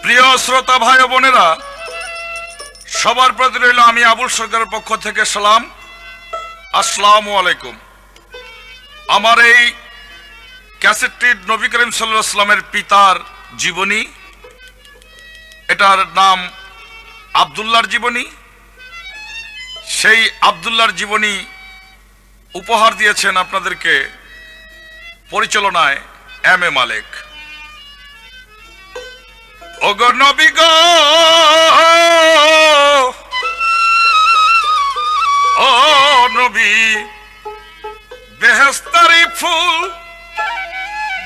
প্রিয় শ্রোতা ভাই ও বোনেরা, সবার প্রতি রইল আমি আবুল সরকারের পক্ষ থেকে সালাম। আসসালামু আলাইকুম। আমার এই ক্যাসেটটি নবী করিম সাল্লাল্লাহু আলাইহি ওয়াসাল্লামের পিতার জীবনী, এটার নাম আব্দুল্লাহর জীবনী। সেই আব্দুল্লাহর জীবনী উপহার দিয়েছেন আপনাদেরকে পরিচালনায় এম এ মালেক। ওগো নবী গো, ও নবী, বেহেশতারি ফুল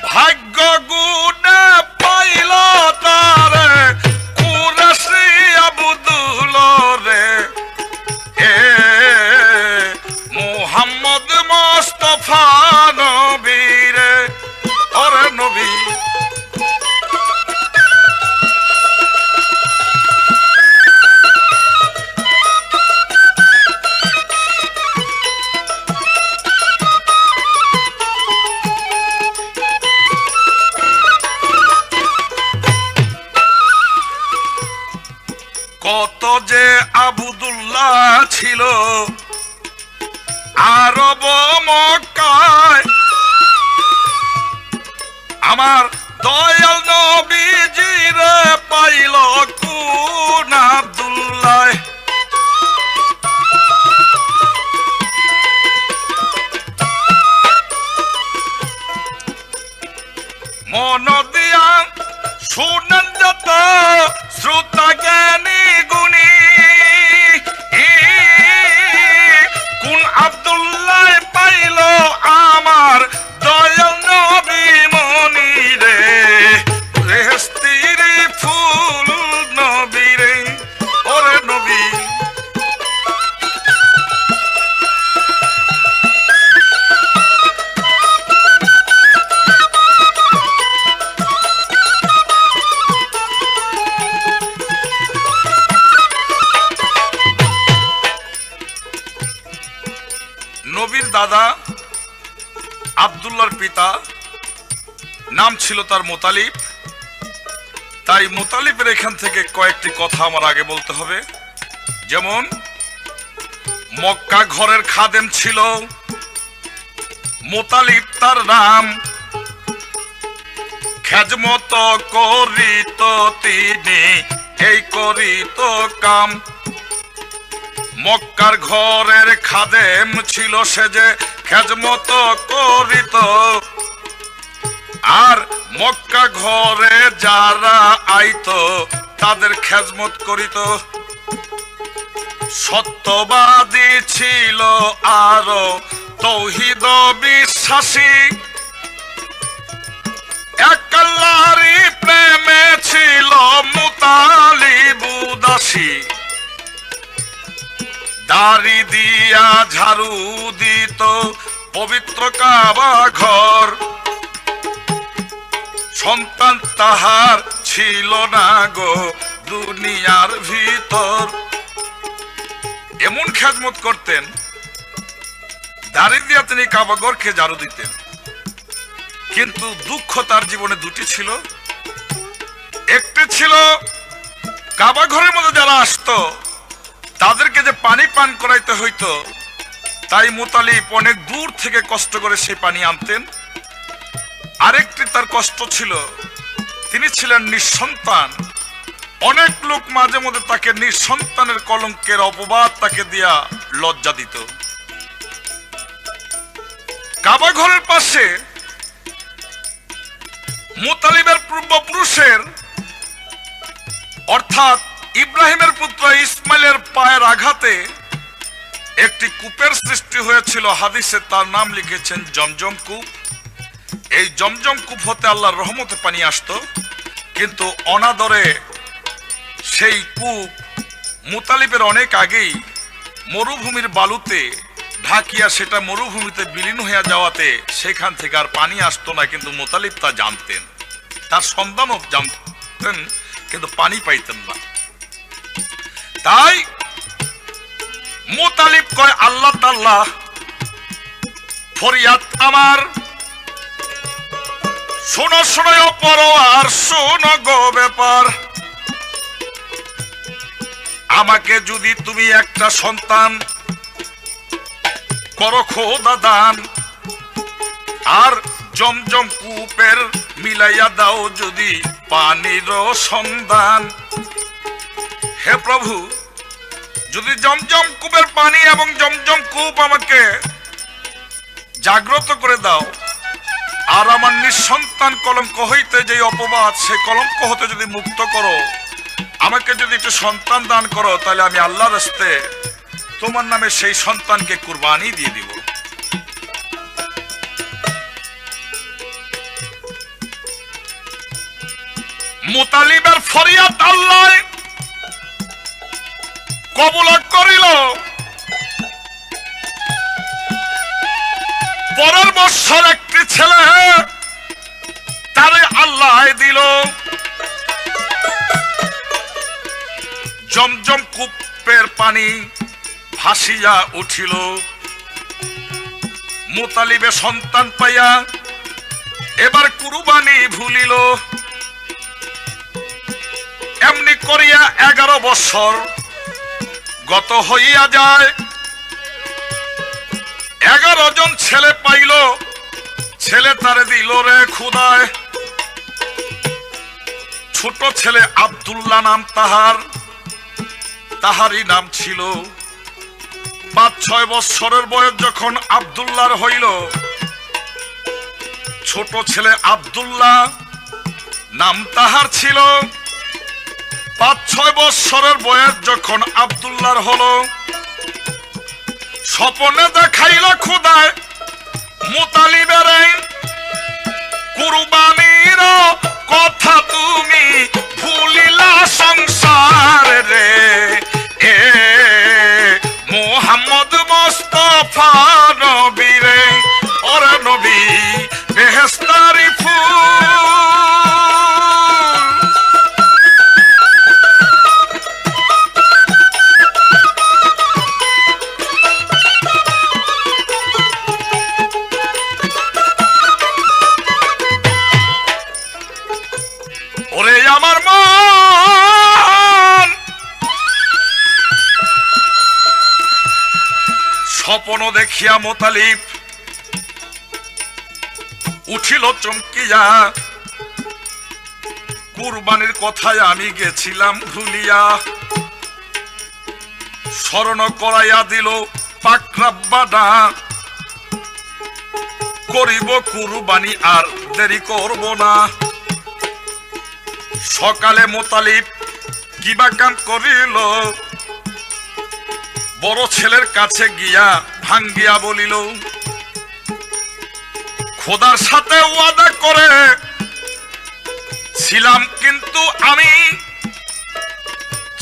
ভাগ্য গুণে পাইল তারে কুরাশি আবুদুল রে, এ মুহাম্মদ মুস্তাফা নবী রে, ওরে নবী। কত যে আবুদুল্লাহ ছিল আরব মক্কায়, আমার দয়াল নবীজি রে পাইল কোন আব্দুল্লাহ। মন দিয়া শুনেন যত শ্রোতা জ্ঞানী গুণী, কোন আব্দুল্লাহ পাইল আমার দয়াল নবী মনি রে, বেহেশতের ফুল নবী রে, ওরে নবী। নবীর দাদা আব্দুল্লাহর পিতা নাম ছিল তার মুতালিব। তাই মুতালিবের এখান থেকে কয়েকটি কথা আমার আগে বলতে হবে। যেমন মক্কা ঘরের খাদেম ছিল মুতালিব তার নাম, খেজমত করিত তিনি এই করিত কাম। মক্কার ঘরের খাদেম ছিল সে যে খেজমত করিত, আর মক্কা ঘরে যারা আইত তাদের খেজমত করিত। সত্যবাদী ছিল আরো তৌহিদ বিশ্বাসী, এক আল্লাহরই প্রেমে ছিল মুতালিব উদাসী। দাড়ি দিয়া ঝাড়ু দিত পবিত্র কাবা ঘর, সন্তান তাহার ছিল না গো দুনিয়ার ভিতর। এমন খেজমত করতেন, দাড়ি দিয়া তিনি কাবা ঘরকে ঝাড়ু দিতেন। কিন্তু দুঃখ তার জীবনে দুটি ছিল। একটি ছিল কাবা ঘরের মধ্যে যারা আসতো তাদেরকে যে পানি পান করাইতে হইতো, তাই মুতালিব অনেক দূর থেকে কষ্ট করে সেই পানি আনতেন। আরেকটি তার কষ্ট ছিল, তিনি ছিলেন নিঃসন্তান। অনেক লোক মাঝে মধ্যে তাকে নিঃসন্তানের কলঙ্কের অপবাদ তাকে দিয়া লজ্জা দিত। কাবা ঘরের পাশে মুতালিবের পূর্বপুরুষের অর্থাৎ ইব্রাহিমের পুত্র ইসমাইলের পায়ের আঘাতে একটি কূপের সৃষ্টি হয়েছিল। হাদিসে তার নাম লিখেছেন জমজম কূপ। এই জমজম কূপ হতে আল্লাহর রহমতে পানি আসতো, কিন্তু অনাদরে সেই কূপ মুতালিবের অনেক আগেই মরুভূমির বালুতে ঢাকিয়া সেটা মরুভূমিতে বিলীন হয়ে যাওয়াতে সেখান থেকে আর পানি আসতো না। কিন্তু মুতালিব তা জানতেন, তার সন্তানও জানতেন, কিন্তু পানি পাইতেন না। তাই মুতালিব কয়, আল্লাহ তাআলা ফরিয়াদ আমার, শোনো শোনো পরোয়ার, শোনো গো ব্যাপার। আমাকে যদি তুমি একটা সন্তান করো খোদা দান, আর জমজম কূপের মিলাইয়া দাও যদি পানির সন্ধান। হে প্রভু, যদি জমজম কূপের পানি এবং জমজম কূপ আমাকে জাগ্রত করে দাও, আর আমার নিঃসন্তান কলঙ্ক হইতে যে অপবাদ, সেই কলঙ্ক হতে যদি মুক্ত করো, আমাকে যদি একটু সন্তান দান করো, তাহলে আমি আল্লাহর রাস্তে তোমার নামে সেই সন্তানকে কুরবানি দিয়ে দিব। মুতালিবের ফরিয়াদ আল্লাহ কবুল করিল। পরের বছর একটি ছেলে তারে আল্লাহ দিল। জমজম কূপের পানি ভাসিয়া উঠিল। মুতালিবে সন্তান পাইয়া এবার কুরবানি ভুলিল। এমনি করিয়া 11 বছর গত হইয়া যায়। 11 জন ছেলে পাইল, ছেলে তারে দিল রে খুদায়। ছোট ছেলে আব্দুল্লাহ নাম তাহারই নাম ছিল। 5-6 বছরের বয়স যখন আব্দুল্লাহর হইল, ছোট ছেলে আব্দুল্লাহ নাম তাহার ছিল। 5-6 বছরের বয়স যখন আব্দুল্লাহর হলো, স্বপ্নে দেখাইল খুদায় মুতালিবের কুরবানির কথা তুমি ভুলিলা সংসার রে। এ মোহাম্মদ মুস্তাফা নবী রে, ওরে নবী বেহেশতারি ফুল। আমার মন স্বপ্ন দেখিয়া মুতালিব উঠিল চমকিয়া। কুরবানির কথায় আমি গেছিলাম ভুলিয়া। স্মরণ করাইয়া দিল পাক রব্বানা, করিব কুরবানি আর দেরি করব না। সকালে মুতালিব কিবা কাম করিল, বড় ছেলের কাছে গিয়া ভাঙ্গিয়া বলিল, খোদার সাথে ওয়াদা করে ছিলাম, কিন্তু আমি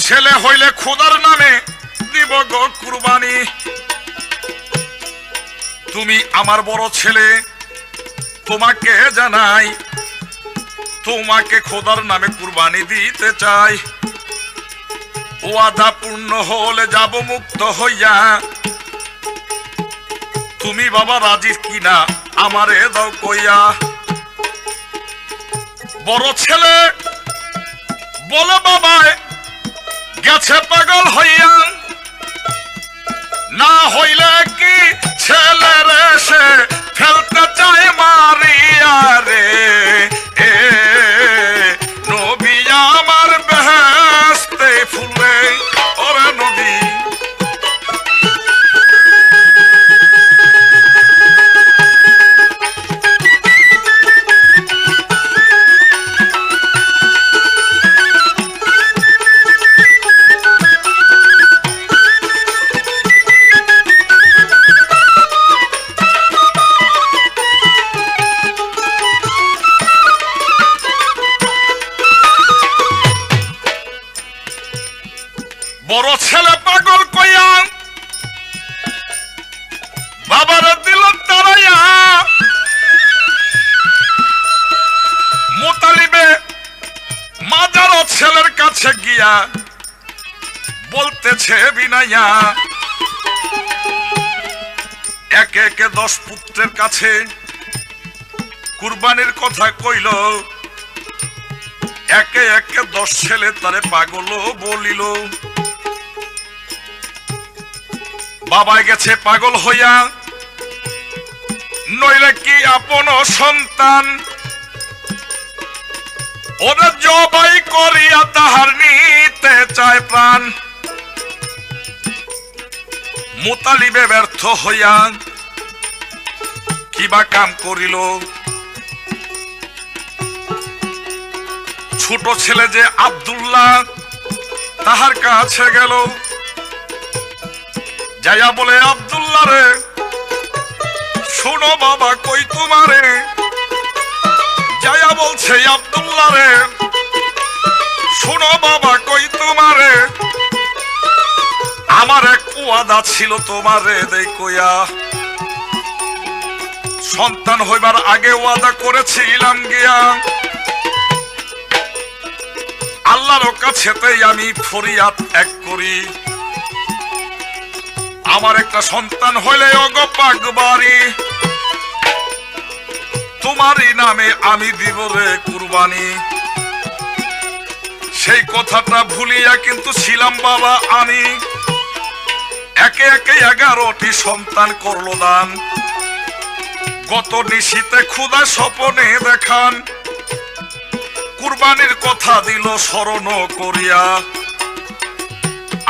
ছেলে হইলে খোদার নামে দিব গো কুরবানি। তুমি আমার বড় ছেলে, তোমাকে জানাই, তোমাকে খোদার নামে কুরবানি দিতে চাই। ওয়াদা পূর্ণ হলে যাব মুক্ত হইয়া। তুমি বাবা রাজি কিনা আমারে দাও কইয়া। বড় ছেলে বলে বাবায় গেছে পাগল হইয়া, না হইলে কি ছেলের সে ফেলতে চায় মারিয়া রে। এ নবী আমার বেহেশতে ফুলে, ওরে নবী বড় ছেলে পাগল কইয়া বাবার দিল তারাইয়া। মুতালিবে মাজার ছেলের কাছে গিয়া বলতেছে বিনাইয়া, একে একে 10 পুত্রের কাছে কুরবানির কথা কইল। একে একে 10 ছেলে তারে পাগল বলিল। বাবাই গেছে পাগল হইয়া, নইলে কি আপন সন্তান ওরা জবাই করিয়া তাহার নিতে চায় প্রাণ। মুতালিবে ব্যর্থ হইয়া কিবা কাম করিল, ছোট ছেলে যে আব্দুল্লাহ তাহার কাছে গেল, যাইয়া বলে আব্দুল্লাহ রে শোনো বাবা কই তোমারে। যাইয়া বলছে আব্দুল্লাহ রে শোনো বাবা কই তোমারে, আমার এক ওয়াদা ছিল তোমারে দেখয়া, সন্তান হইবার আগে ওয়াদা করেছিলাম গিয়া, আল্লাহর কাছেতেই আমি ফরিয়াদ এক করি, আমার একটা সন্তান হইলে ওগো পাকবাড়ি তোমারই নামে আমি দিব রে কুরবানি। সেই কথাটা ভুলিয়া কিন্তু ছিলাম বাবা আমি, একে একে 11টি সন্তান করলো দান। গত নিশীতে ক্ষুধা স্বপনে দেখান, কুরবানির কথা দিল স্মরণ করিয়া,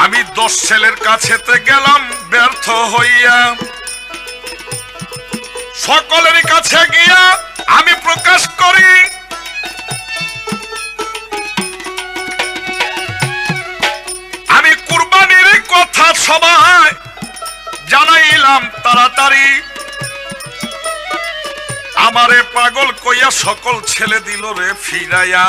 আমি 10 ছেলের কাছেতে গেলাম ব্যর্থ হইয়া। সকলের কাছে গিয়া আমি প্রকাশ করি, আমি কুরবানির কথা সবাই জানাইলাম তাড়াতাড়ি, আমারে পাগল কইয়া সকল ছেলে দিল রে ফিরাইয়া।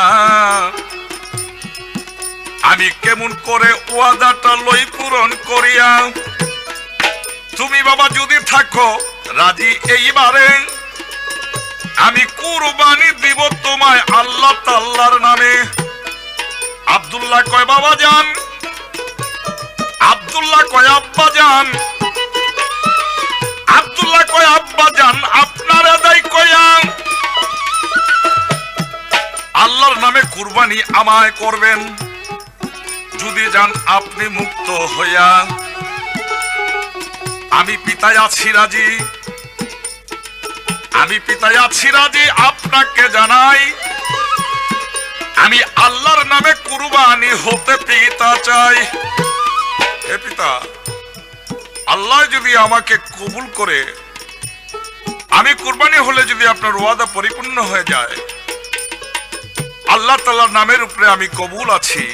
আমি কেমন করে ওয়াদাটা লই পূরণ করিয়া, তুমি বাবা যদি থাকো রাজি এইবারে, আমি কুরবানি দিব তোমায় আল্লাহ তাআলার নামে। আব্দুল্লাহ কয় বাবা যান, আব্দুল্লাহ কয় আব্বা যান, আব্দুল্লাহ কয় আব্বা যান আপনার আদায় কয়া আল্লাহর নামে কুরবানি আমায় করবেন, যদি যান আপনি মুক্ত হইয়া। আমি পিতায় আছি রাজি, আমি পিতায় আছি রাজি, আপনাকে জানাই আমি আল্লাহর নামে কুরবানি হতে পিতা চাই। হে পিতা, আল্লাহ যদি আমাকে কবুল করে আমি কুরবানি হলে যদি আপনার ওয়াদা পরিপূর্ণ হয়ে যায়, আল্লাহ তাআলার নামের উপরে আমি কবুল আছি,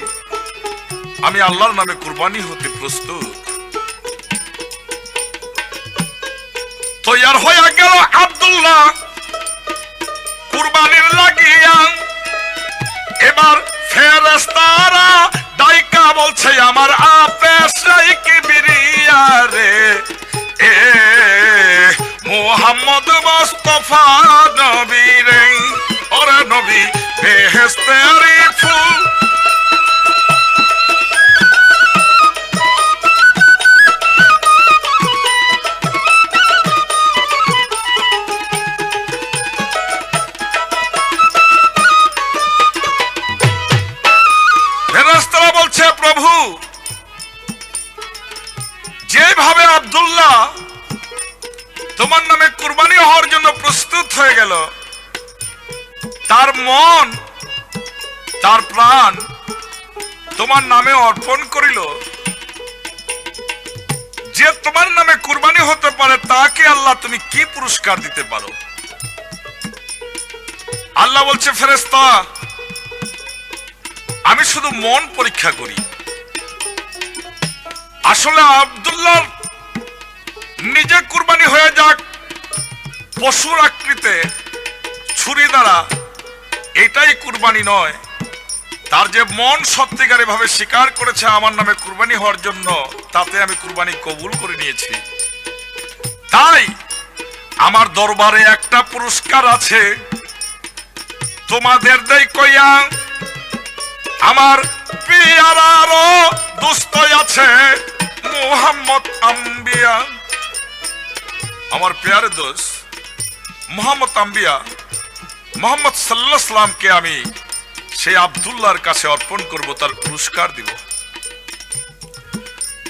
আমি আল্লাহর নামে কুরবানি হতে প্রস্তুত। তৈয়ার হয়ে গেল আব্দুল্লাহ কুরবানির লাগিয়া। এবার ফেরেশতারা ডাইকা বলছে আমার আপেশাই কি বিরিয়া রে, এ মুহাম্মদ মুস্তাফা নবী রে, ওরে নবী বেহেশতের ফুল। ফেরেশতারা বলছে প্রভু যেভাবে আব্দুল্লাহ তোমার নামে কুরবানি হওয়ার জন্য প্রস্তুত হয়ে গেল, তার মন তার প্রাণ তোমার নামে অর্পণ করিল, যে তোমার নামে কুরবানি হতে পারে তাকে আল্লাহ তুমি কি পুরস্কার দিতে পারো? আল্লাহ বলছে ফেরেশতা আমি শুধু মন পরীক্ষা করি। আসলে আব্দুল্লাহ নিজে কুরবানি হয়ে যাক পশুর আকৃতিতে ছুরি দ্বারা, এটাই কুরবানি নয়, তার যে মন সত্যিকারে ভাবে স্বীকার করেছে আমার নামে কুরবানি হওয়ার জন্য, তাতে আমি কুরবানি কবুল করে নিয়েছি। তাই আমার দরবারে একটা পুরস্কার আছে, তোমাদের দেই কইয়া আমার পিয়ারারও দোস্ত আছে মুহাম্মদ আম্বিয়া, আমার পেয়ারে দোস্ত মুহাম্মদ আম্বিয়া মুহাম্মদ সাল্লাল্লাহু আলাইহি ওয়াসাল্লামকে আমি সেই আব্দুল্লাহর কাছে অর্পণ করব, তার পুরস্কার দিব।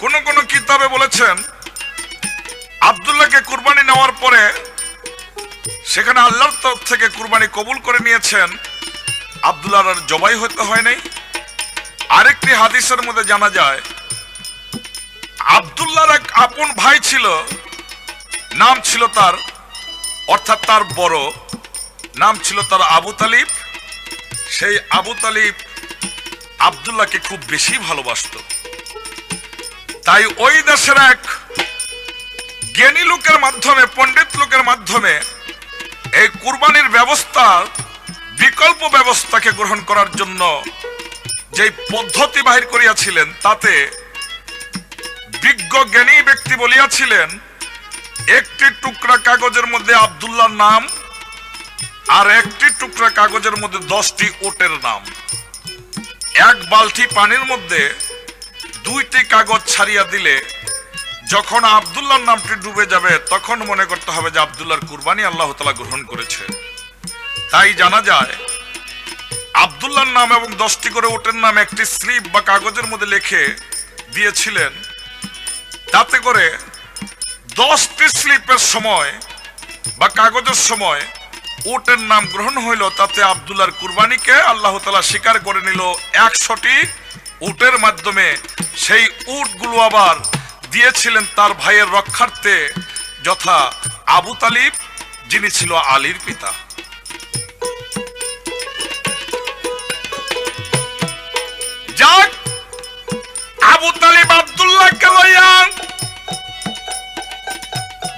কোন কোন কিতাবে বলেছেন আব্দুল্লাহকে কুরবানি নেওয়ার পরে সেখানে আল্লাহর তরফ থেকে কুরবানি কবুল করে নিয়েছেন, আব্দুল্লাহর আর জবাই হতে হয় নাই। আরেকটি হাদিসের মধ্যে জানা যায় আব্দুল্লাহর এক আপন ভাই ছিল, নাম ছিল তার, অর্থাৎ তার বড় নাম ছিল তার আবু তালিব। সেই আবু তালিব আব্দুল্লাহকে খুব বেশি ভালোবাসতো। তাই ওই দেশের এক জ্ঞানী লোকের মাধ্যমে, পণ্ডিত লোকের মাধ্যমে এই কুরবানির ব্যবস্থার বিকল্প ব্যবস্থাকে গ্রহণ করার জন্য যে পদ্ধতি বাহির করিয়াছিলেন, তাতে বিজ্ঞ জ্ঞানী ব্যক্তি বলিয়াছিলেন একটি টুকরা কাগজের মধ্যে আব্দুল্লাহর নাম আর একটি টুকরা কাগজের মধ্যে 10টি উটের নাম। এক বালতি পানির মধ্যে 2টি কাগজ ছাড়িয়া দিলে যখন আব্দুল্লাহর নামটি ডুবে যাবে তখন মনে করতে হবে যে আব্দুল্লাহর কুরবানি আল্লাহ তাআলা গ্রহণ করেছে। তাই জানা যায় আব্দুল্লাহর নাম এবং 10টি করে উটের নাম একটি স্লিপ বা কাগজের মধ্যে লিখে দিয়েছিলেন। তাতে করে 10টি স্লিপের সময় বা কাগজের সময় উটের নাম গ্রহণ হইল, তাতে আব্দুল্লাহর কুরবানিকে আল্লাহ তাআলা স্বীকার করে নিল 100টি উটের মাধ্যমে। সেই উটগুলো আবার দিয়েছিলেন তার ভাইয়ের রক্ষার্থে, যথা আবু তালিব, যিনি ছিল আলীর পিতা। যাক, আবু তালিব আব্দুল্লাহকে লইয়া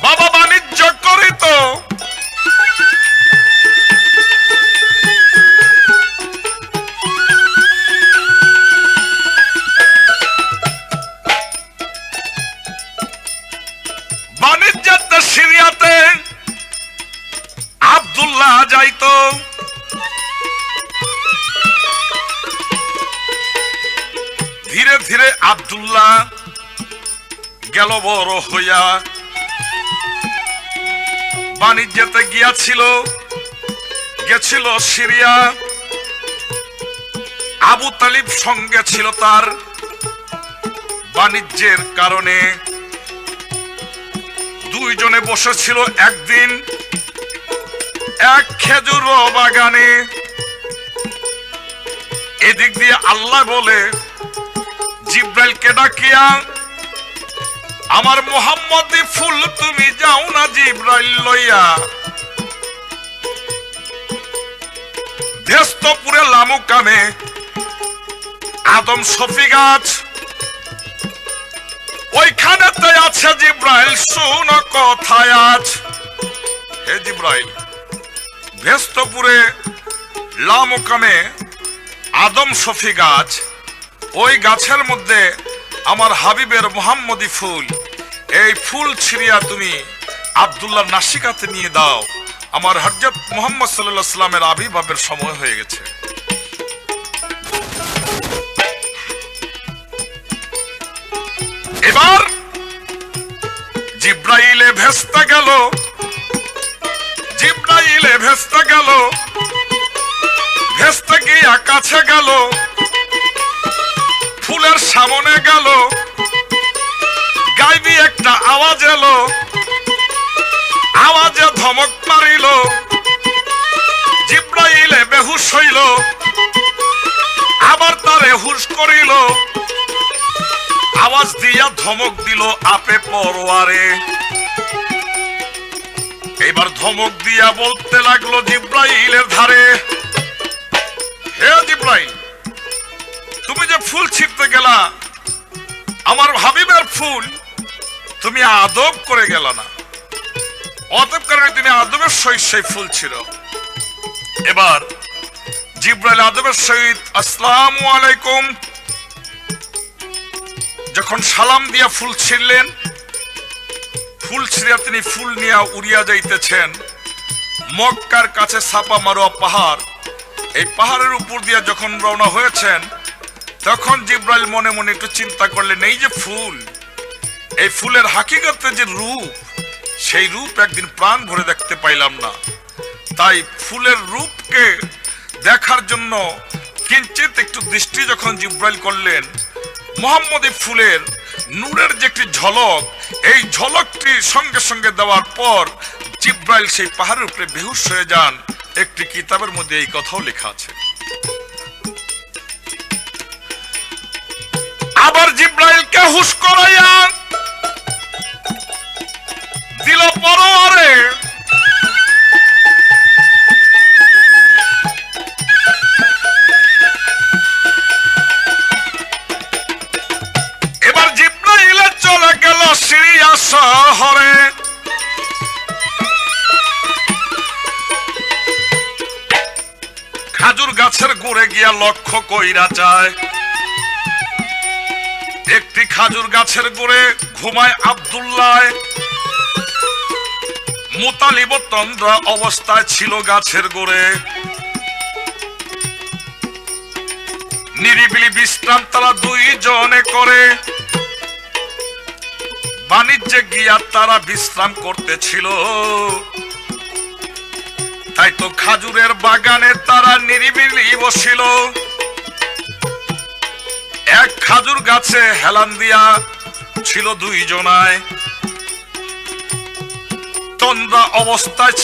বাবা বাণিজ্য করিত। বাণিজ্যতে সিরিয়াতে আব্দুল্লাহ যাইত। ধীরে ধীরে আব্দুল্লাহ গেল বড় হইয়া, বাণিজ্যতে গেছিল সিরিয়া। আবু তালিব সঙ্গে ছিল তার। বাণিজ্যের কারণে দুইজনে বসেছিল একদিন এক খেজুর বাগানে। এদিক দিয়ে আল্লাহ বলে জিব্রাইলকে ডাকিয়া, আমার মুহাম্মদী ফুল তুমি যাও না জিব্রাইল লইয়া ভেস্তপুরে লামুকামে আদম শফি গাছ, ওইখানেতে আছে জিব্রাইল, শুন কথায় আজ। হে জিব্রাইল, ভেস্তপুরে লামুকামে আদম শফি গাছ, ওই গাছের মধ্যে আমার হাবিবের মুহাম্মদী ফুল, এই ফুল ছিঁড়িয়া তুমি আব্দুল্লাহর নাসিকাতে নিয়ে দাও। আমার হযরত মুহাম্মদ সাল্লাল্লাহু আলাইহি ওয়াসাল্লামের আবির্ভাবের সময় হয়ে গেছে। এবার জিব্রাইলে ভেস্তে গেল, ভেস্তে গিয়ে কাছে গেল, ফুলের সামনে গেল, গাইবি একটা আওয়াজ এলো, আওয়াজে ধমক মারিল, জিব্রাইলে বেহুশ হইল, আবার তারে হুশ করিল, আওয়াজ দিয়া ধমক দিল আপে পরোয়ারে। এবার ধমক দিয়া বলতে লাগলো জিব্রাইলের ধারে, হে জিব্রাইল, তুমি যে ফুল ছিঁড়তে গেলা, আমার হাবিবের ফুল, তুমি আদব করে গেল না, অতএব কারণে তুমি আদবের সহিত সেই ফুল ছিল। এবার জিব্রাইল আদবের সহিত আসসালামু আলাইকুম যখন সালাম দিয়া ফুল ছিঁড়লেন, ফুল ছিঁড়িয়া তিনি ফুল নিয়ে উড়িয়া যাইতেছেন মক্কার কাছে সাপা মারোয়া পাহাড়। এই পাহাড়ের উপর দিয়ে যখন রওনা হয়েছেন, তখন জিব্রাইল মনে মনে একটু চিন্তা করলেন, এই যে ফুল, এই ফুলের হাকিকতে যে রূপ, সেই রূপ একদিন প্রাণ ভরে দেখতে পাইলাম না। তাই ফুলের রূপকে দেখার জন্য কিঞ্চিত একটু দৃষ্টি যখন জিব্রাইল করলেন, মুহাম্মদী ফুলের নূরের যে একটি ঝলক, এই ঝলকটি সঙ্গে সঙ্গে দেওয়ার পর জিব্রাইল সেই পাহাড়ের উপরে বেহুশ হয়ে যান। একটি কিতাবের মধ্যে এই কথাও লেখা আছে। আবার জিব্রাইলকে হুশ করাইয়া দিল পরোয়ারে। এবার জিব্রাইল চলে গেল সিরিয়া শহরে। খাজুর গাছের গোড়ে গিয়া লক্ষ্য কইরা যায়, একটি খাজুর গাছের গোড়ে ঘুমায় আব্দুল্লাহ। মুতালিব তন্দ্রা অবস্থায় ছিল গাছের গোড়ে। নিরিবিলি বিশ্রাম তারা দুইজনে করে। বাণিজ্যে গিয়া তারা বিশ্রাম করতেছিল, তাই তো খাজুরের বাগানে তারা নিরিবিলি বসিল। এক খাজুর গাছে হেলান দিয়া ছিল দুইজনায়। তন্দ্রা অবস্থায়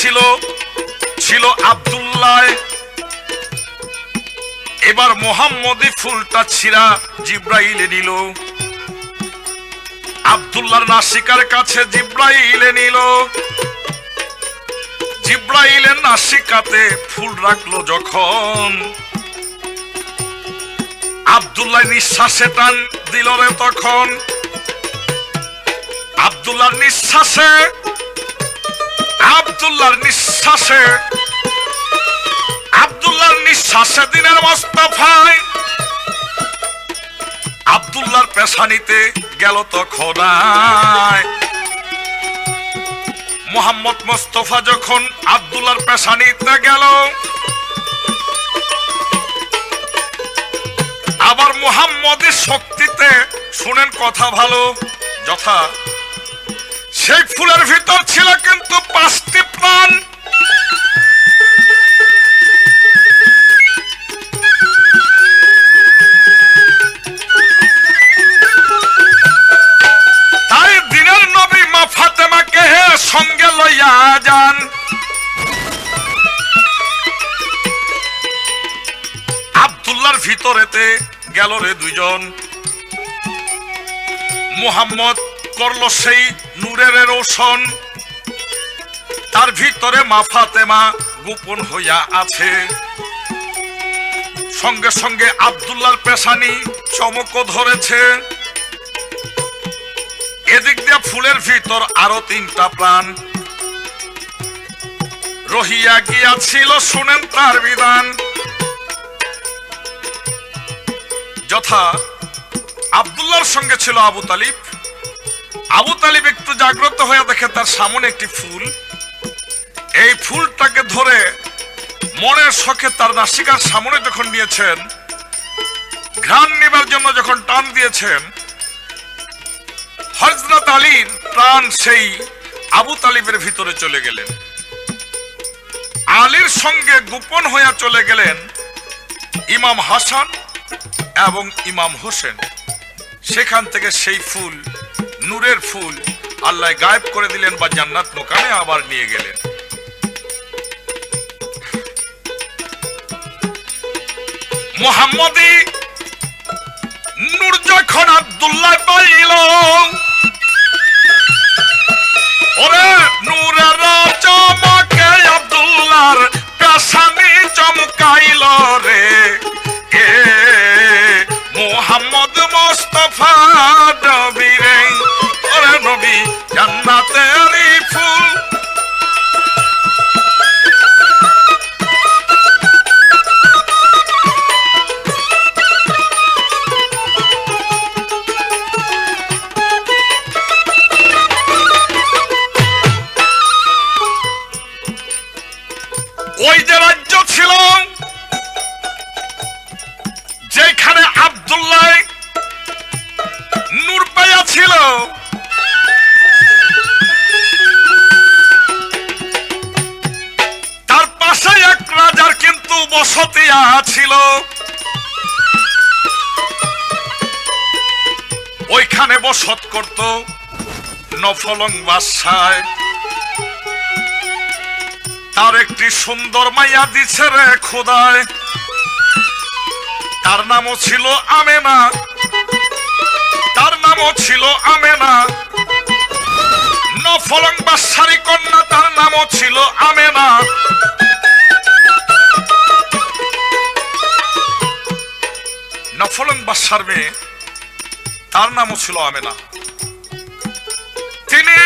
ছিল আব্দুল্লাহ। এবার মোহাম্মদী ফুলটা ছিঁড়া জিব্রাইলে নিল। আব্দুল্লাহর নাসিকার কাছে জিব্রাইলে নিল। জিব্রাইলের নাসিকাতে ফুল রাখলো যখন, আব্দুল্লাহ নিঃশ্বাসে টান দিল রে তখন। আব্দুল্লাহর নিঃশ্বাসে দিনের মোস্তফায় আব্দুল্লাহর পেশানিতে গেল তখন। মোহাম্মদ মোস্তফা যখন আব্দুল্লাহর পেশানিতে গেল, আবার মুহাম্মদের শক্তিতে শুনেন কথা ভালো, যথা সেই ফুলের ভিতর ছিল কিন্তু 5টি প্রাণ। তাই দিনের নবী মা ফাতেমাকে সঙ্গে লইয়া যান। আব্দুল্লাহর ভিতরেতে গেল রে দুইজন। মুহাম্মদ করলো সেই নূরের রোশন, তার ভিতরে মা ফাতেমা গোপন হইয়া আছে। সঙ্গে সঙ্গে আব্দুল্লাহর পেশানি চমকও ধরেছে। এদিক দিয়ে ফুলের ভিতর আরো 3টা প্রাণ রহিয়া গিয়াছিল, শুনেন তার বিধান। যথা আব্দুল্লাহর সঙ্গে ছিল আবু তালিব। আবু তালিব একটু জাগ্রত হয়ে দেখে তার সামনে একটি ফুল। এই ফুলটাকে ধরে মনের শখে তার নাসিকার সামনে যখন নিয়েছেন, ঘ্রাণ নেবার জন্য যখন টান দিয়েছেন, হযরত আলীর প্রাণ সেই আবু তালিবের ভিতরে চলে গেলেন। আলীর সঙ্গে গোপন হইয়া চলে গেলেন ইমাম হাসান এবং ইমাম হোসেন। সেখান থেকে সেই ফুল, নূরের ফুল, আল্লাহ গায়েব করে দিলেন বা জান্নাত মোকামে আবার নিয়ে গেলেন। মুহাম্মদী নূর যখন আব্দুল্লাহ পাইল, ওরে নূরের চমকে আব্দুল্লাহর পেশানি চমকাইল রে। মুহাম্মদ মুস্তাফা নবী রে, ওরে নবী জান্নাতের ফুল। ওই যে রাজ্য ছিল যেখানে আব্দুল্লাহ নূর পাইয়া ছিল, তার পাশে এক রাজার কিন্তু বসতি ছিল। ওইখানে বসত করত নফলং বাদশায় তার একটি সুন্দর মাইয়া দিছে রে খোদায়, তার নামও ছিল আমেনা, তার নামও ছিল আমেনা। নফলং বাদশারী কন্যা, তার নামও ছিল আমেনা। নফলং বাদশার মেয়ে, তার নামও ছিল আমেনা। তিনি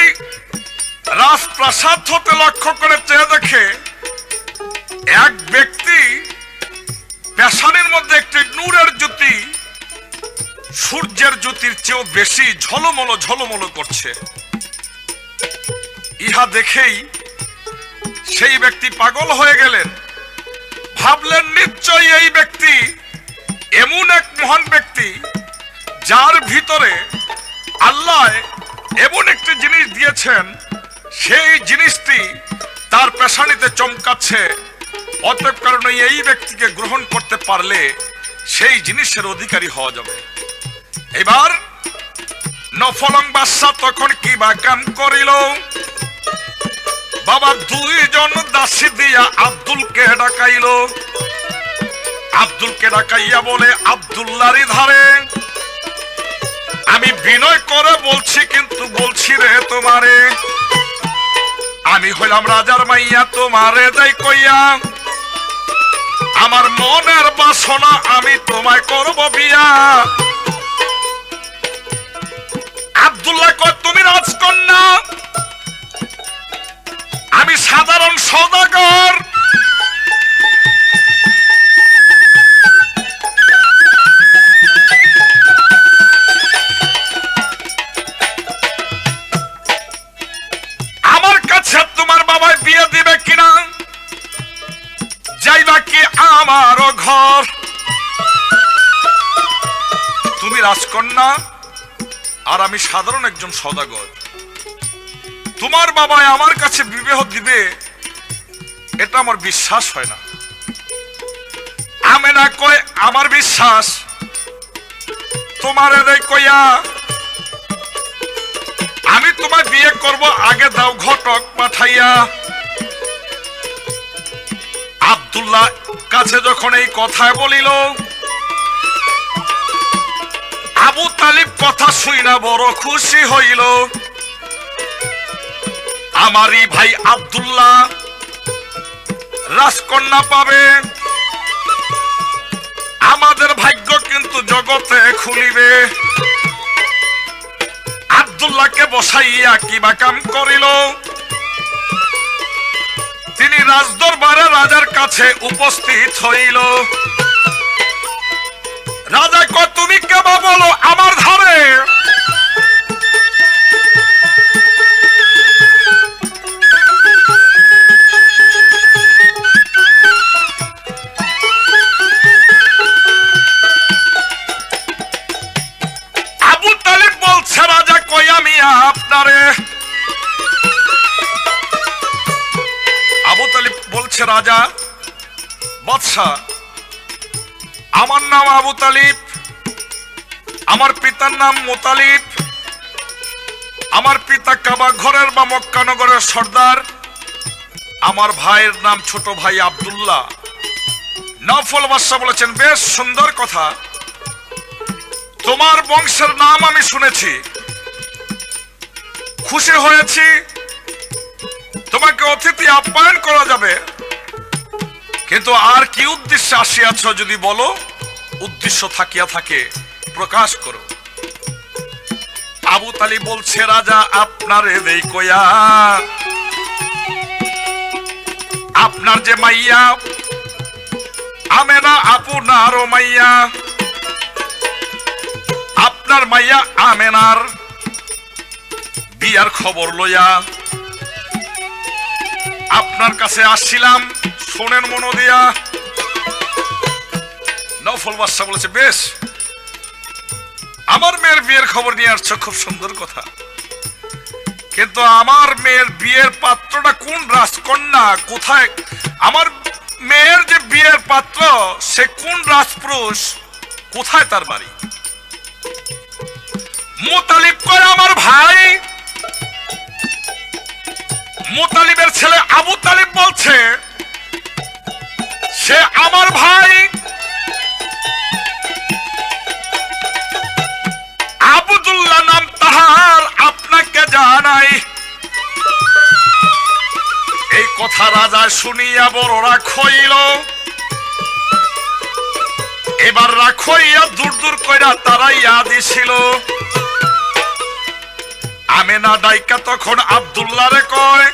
রাজপ্রাসাদ হতে লক্ষ্য করে চেয়ে দেখে এক ব্যক্তি পেশানির মধ্যে একটি নূরের জ্যোতি সূর্যের জ্যোতির চেয়েও বেশি ঝলমলো ঝলমলো করছে। ইহা দেখেই সেই ব্যক্তি পাগল হয়ে গেলেন। ভাবলেন নিশ্চয়ই এই ব্যক্তি এমন এক মহান ব্যক্তি যার ভিতরে আল্লাহ এমন একটি জিনিস দিয়েছেন, সেই জিনিসটি তার পেশানিতে চমকাচ্ছে। অতএব কারণে এই ব্যক্তিকে গ্রহণ করতে পারলে সেই জিনিসের অধিকারী হওয়া যাবে। এবার নফলং বাদশা তখন কি বা কাম করিল, বাবা দুইজন দাসী দিয়া আব্দুলকে ডাকাইল। আব্দুলকে ডাকাইয়া বলে, আব্দুল্লাহর ধারে আমি বিনয় করে বলছি, কিন্তু বলছি রে তোমারে, আমি হইলাম রাজার মাইয়া, তোমারে দেই কইয়া আমার মনের বাসনা, আমি তোমায় করব বিয়া। আব্দুল্লাহ কয়, তুমি রাজকন্যা, আমি সাধারণ সওদাগর। আমার কাছে তোমার বাবা বিয়ে দিবে কিনা, যাইবা কি আমারও ঘর? তুমি রাজকন্যা আর আমি সাধারণ একজন সওদাগর, তোমার বাবা আমার কাছে বিবাহ দিবে, এটা আমার বিশ্বাস হয় না। আমেনা কয়, আমার বিশ্বাস তোমার এদের কইয়া আমি তোমায় বিয়ে করব, আগে দাও ঘটক পাঠাইয়া। আব্দুল্লাহ কাছে যখন এই কথা বলিল, আবু তালিব কথা শুইনা বড় খুশি হইল। আমারই ভাই আব্দুল্লাহ রাজকন্যা পাবে, আমাদের ভাগ্য কিন্তু জগতে খুলিবে। আব্দুল্লাহকে বসাইয়া কি বা কাম করিল, তিনি রাজদরবারে রাজার কাছে উপস্থিত হইল। রাজা কয়, তুমি কেবা বলো আমার ধারে? আবু তালিব বলছে, রাজা কই আমি আপনারে। আবু তালিব বলছে, রাজা বাদশা, আমার নাম আবু তালিব, আমার পিতার নাম মুতালিব, আমার পিতা কাবা ঘরের বা মক্কা নগরের সর্দার, আমার ভাইয়ের নাম ছোট ভাই আব্দুল্লাহ। নফল বাদশা বলেছেন, বেশ সুন্দর কথা, তোমার বংশের নাম আমি শুনেছি, খুশি হয়েছি, তোমাকে অতিথি আপ্যায়ন করা যাবে, কিন্তু আর কি উদ্দেশ্যে আসিয়াছ যদি বলো, উদ্দেশ্য থাকিয়া থাকে প্রকাশ করো। আবু তালিব বলছে, রাজা আপনারে দেই কইয়া আপনার যে মাইয়া আমেনা, আপনারও মাইয়া, আপনার মাইয়া আমেনার বিয়ার খবর লইয়া আপনার কাছে আসছিলাম, শোনেন মন দিয়া। নফল বাদশা বলেছে, বেশ, আমার মেয়ের বিয়ের খবর নিয়ে আসছো, খুব সুন্দর কথা, কিন্তু আমার মেয়ের বিয়ের পাত্রটা কোন রাজকন্যা, কোথায়? আমার মেয়ের যে বিয়ের পাত্র সে কোন রাজপুরুষ, কোথায় তার বাড়ি? মুতালিব কয়, আমার ভাই তালিবের ছেলে আবু তালিব বলছে সে আমার ভাই, আবদুল্লাহ নাম তাহার, আপনাকে জানাই। এই কথা রাজা শুনিয়া বড় রাগ হইল। এবার রাগ হইয়া দূর দূর কইরা তারাইয়া দিছিল। আমেনা ডাইকা তখন আব্দুল্লাহ রে কয়,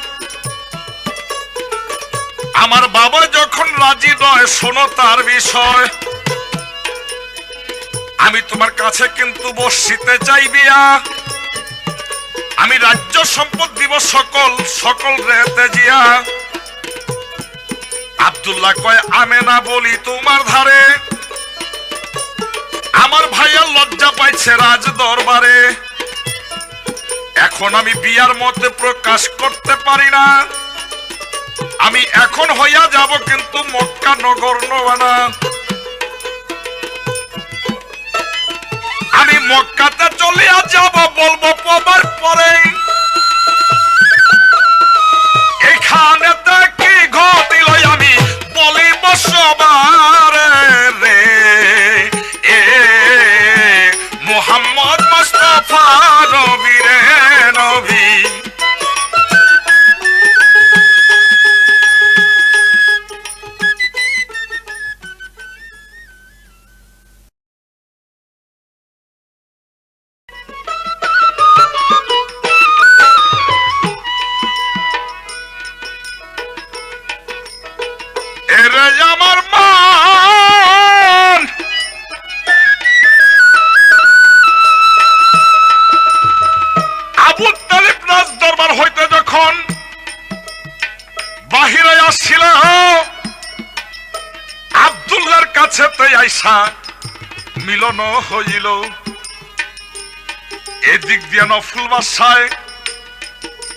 আমার বাবা যখন রাজি নয় শোনো তার বিষয়। আমি তোমার কাছে কিন্তু বসিতে চাইবিয়া, আমি রাজ্য সম্পদ দিব সকল সকল রেতে জিয়া। আব্দুল্লাহ কয়, আমেনা বলি তোমার ধারে, আমার ভাইয়া লজ্জা পাইছে রাজ দরবারে। এখন আমি বিয়ার মতে প্রকাশ করতে পারি না, আমি এখন হইয়া যাব কিন্তু মক্কা নগর নবানা। আমি মক্কাতে চলিয়া যাব বলবো পবার পরে, এখানেতে কি ঘটিল আমি বলিব সবার রে। এ মুহাম্মদ মুস্তাফা নবী রে নবী। আমার মান আবু তালিব রাজ দরবার হইতে যখন বাহিরে আসছিল, আব্দুল্লাহর কাছে আইসা মিলন হইল। এদিক দিয়ে নফল বাসায়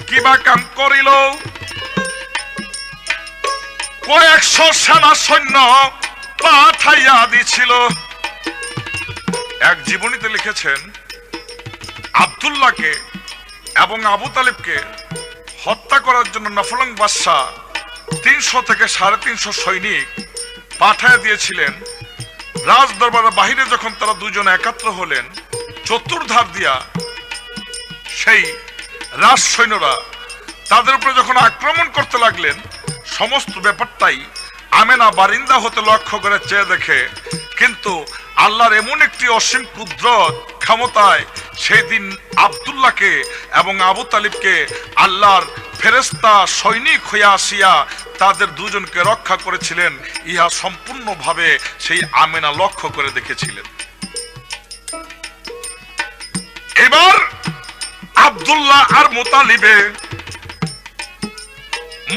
কিবা কাম করিল। কয়েকশো সেনা সৈন্য পাঠাইয়া দিছিল। এক জীবনীতে লিখেছেন, আব্দুল্লাহকে এবং আবু তালিবকে হত্যা করার জন্য নফলং বাদশাহ 300 থেকে 350 সৈনিক পাঠাইয়া দিয়েছিলেন। রাজ দরবারের বাহিরে যখন তারা দুজন একাত্র হলেন, চতুর্ধার দিয়া সেই রাজ সৈন্যরা তাদের উপরে যখন আক্রমণ করতে লাগলেন, সমস্ত ব্যাপারটাই আমেনা বারিন্দা হতে লক্ষ্য করে চেয়ে দেখে। কিন্তু আল্লাহর এমন একটি অসীম কুদরত ক্ষমতায় সেই দিন আব্দুল্লাহকে এবং আবু তালিবকে আল্লাহর ফেরেশতা সৈনিক হইয়া আসিয়া তাদের দুজনকে রক্ষা করেছিলেন। ইহা সম্পূর্ণভাবে সেই আমেনা লক্ষ্য করে দেখেছিলেন। এবার আব্দুল্লাহ আর মুতালিবে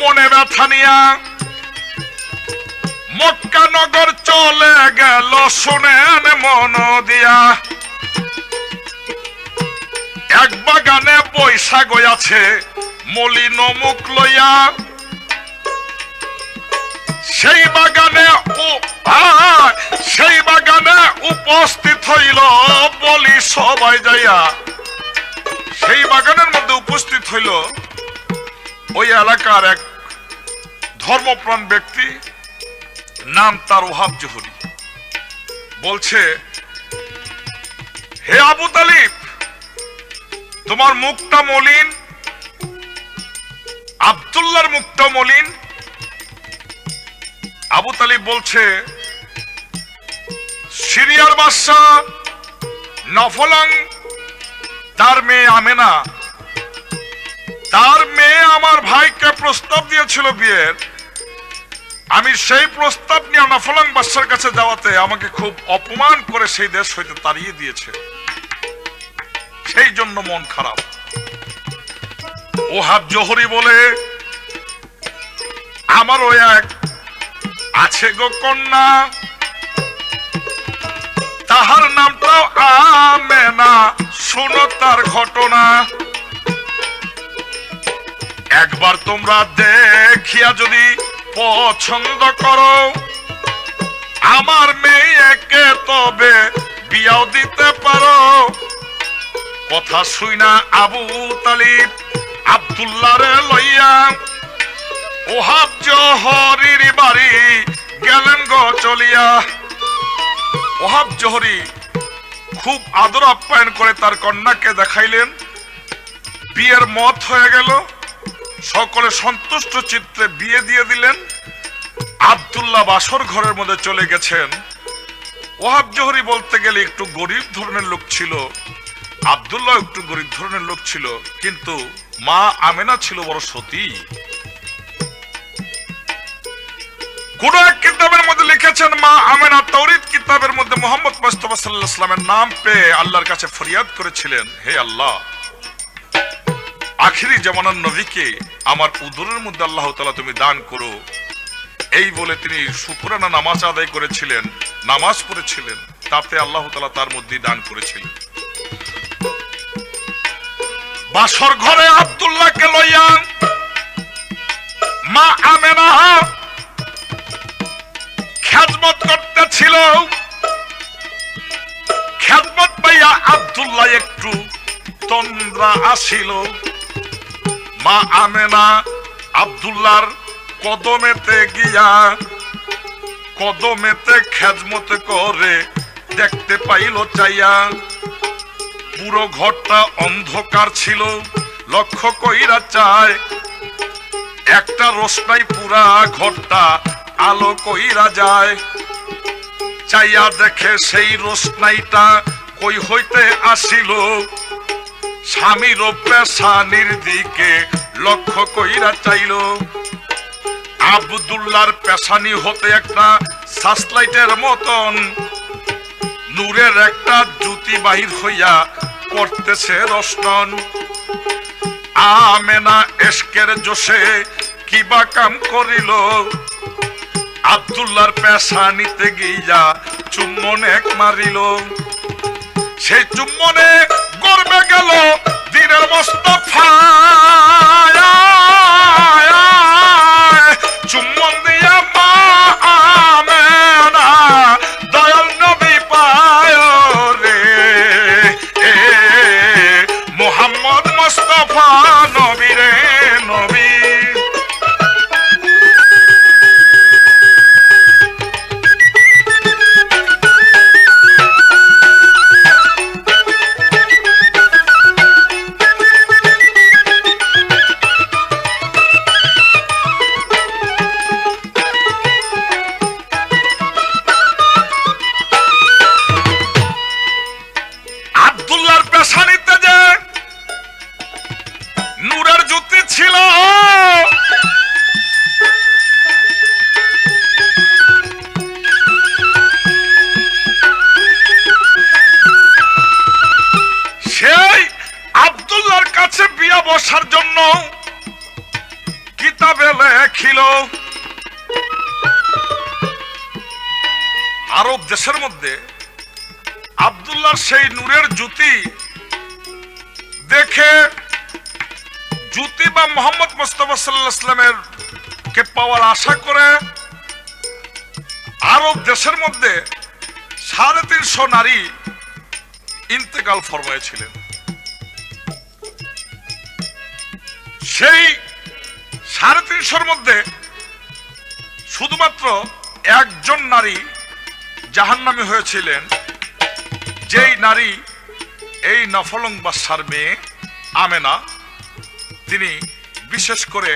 মনে ব্যথা নিয়া মক্কা নগর চলে গেল, শুনেন মন দিয়া। এক বাগানে বৈশাখ আছে মলিন মুখ লইয়া, সেই বাগানে উপস্থিত হইল বলি সবাই যাইয়া। সেই বাগানের মধ্যে উপস্থিত হইল ওই এলাকার এক ধর্মপ্রাণ ব্যক্তি, নাম তার ওহাব জোহরি। বলছে, হে আবু তালিব, তোমার মুখটা মলিন, আব্দুল্লাহর মুখটা মলিন। আবু তালিব বলছে, সিরিয়ার বাদশা নফলং তার মেয়ে আমেনা, তার মেয়ে আমার ভাইকে প্রস্তাব দিয়েছিল বিয়ের। আমি সেই প্রস্তাব নিয়ে নফলং বাদশার কাছে যাওয়াতে আমাকে খুব অপমান করে সেই দেশ হইতে তাড়িয়ে দিয়েছে, সেই জন্য মন খারাপ। ওহাব জোহরি বলে, আমারও এক আছে গো কন্যা, তাহার নামটাও আমেনা, শোনো তার ঘটনা। একবার তোমরা দেখিয়া যদি পছন্দ করো, আমার মেয়েকে তবে বিয়াও দিতে পারো। কথা শুই না আবু তালিব আব্দুল্লাহ রে লইয়া ওহাব জহরির বাড়ি গেলেন গো চলিয়া। ওহাব জহরি খুব আদর আপ্যায়ন করে তার কন্যাকে দেখাইলেন। বিয়ের মত হয়ে গেল, সকলে সন্তুষ্ট চিত্তে বিয়ে দিয়ে দিলেন। আব্দুল্লাহ বাসর ঘরের মধ্যে চলে গেছেন। ওহাব জহরি বলতে গেলে একটু গরিব ধরনের লোক ছিল, আব্দুল্লাহ একটু গরিব ধরনের লোক ছিল, কিন্তু মা আমেনা ছিল বড় সতী। কোন এক কিতাবের মধ্যে লিখেছেন মা আমেনা তাওরীত কিতাবের মধ্যে মুহাম্মদ মুস্তাফা সাল্লাল্লাহু আলাইহি ওয়াসাল্লামের নাম পেয়ে আল্লাহর কাছে ফরিয়াদ করেছিলেন, হে আল্লাহ, আখিরি জামানার নবীকে আমার উদরের মধ্যে আল্লাহ তাআলা তুমি দান করো। এই বলে তিনি শুকরানা নামাজ আদায় করেছিলেন, নামাজ পড়েছিলেন, তাতে আল্লাহ তাআলা তার মধ্যে দান করেছিলেন। বাসর ঘরে আব্দুল্লাহকে লইয়া মা আমেনা খেদমত করতেছিল। খেদমত পাইয়া আব্দুল্লাহ একটু তন্দ্রা আসিল। মা আমেনা আব্দুল্লাহর কদমেতে গিয়া কদমেতে খেদমত করে দেখতে পাইল চাইয়া। পুরো ঘরটা অন্ধকার ছিল, লক্ষ্য কইরা চায় একটা রোশনাই পুরা ঘরটা আলো কইরা যায়। চাইয়া দেখে সেই রোশনাইটা কই হইতে আসিল, স্বামীর পেশানির দিকে লক্ষ্য কইরা চাইল। আব্দুল্লাহর পেশানি হতে একটা সার্চলাইটের মতন নূরের একটা জ্যোতি বাহির হইয়া করতেছে রোশন। আমেনা এশকের জোশে কিবা কাম করিল, আব্দুল্লাহর পেশানিতে গিয়া চুম্বন এক মারিল। সেই চুম্বনে গর্বে গেল দিনের মোস্তফা। চুম্বন দিয়া মা আমেনা দয়াল নবী পায় রে, মুহাম্মদ মুস্তাফা নবী রে নবী। বসার জন্য কিতাবে লেখিল। আরব দেশের মধ্যে আব্দুল্লাহর সেই নূরের জ্যোতি দেখে, জ্যোতি বা মুহাম্মদ মুস্তাফা সাল্লাল্লাহু আলাইহি ওয়াসাল্লামের কে পাওয়ার আশা করে আরব দেশের মধ্যে 350 নারী ইন্তেকাল ফরমাইছিলেন। সেই 350 মধ্যে শুধুমাত্র একজন নারী জাহান্নামী হয়েছিলেন, যেই নারী এই নফলং বাদশার মেয়ে আমেনা। তিনি বিশেষ করে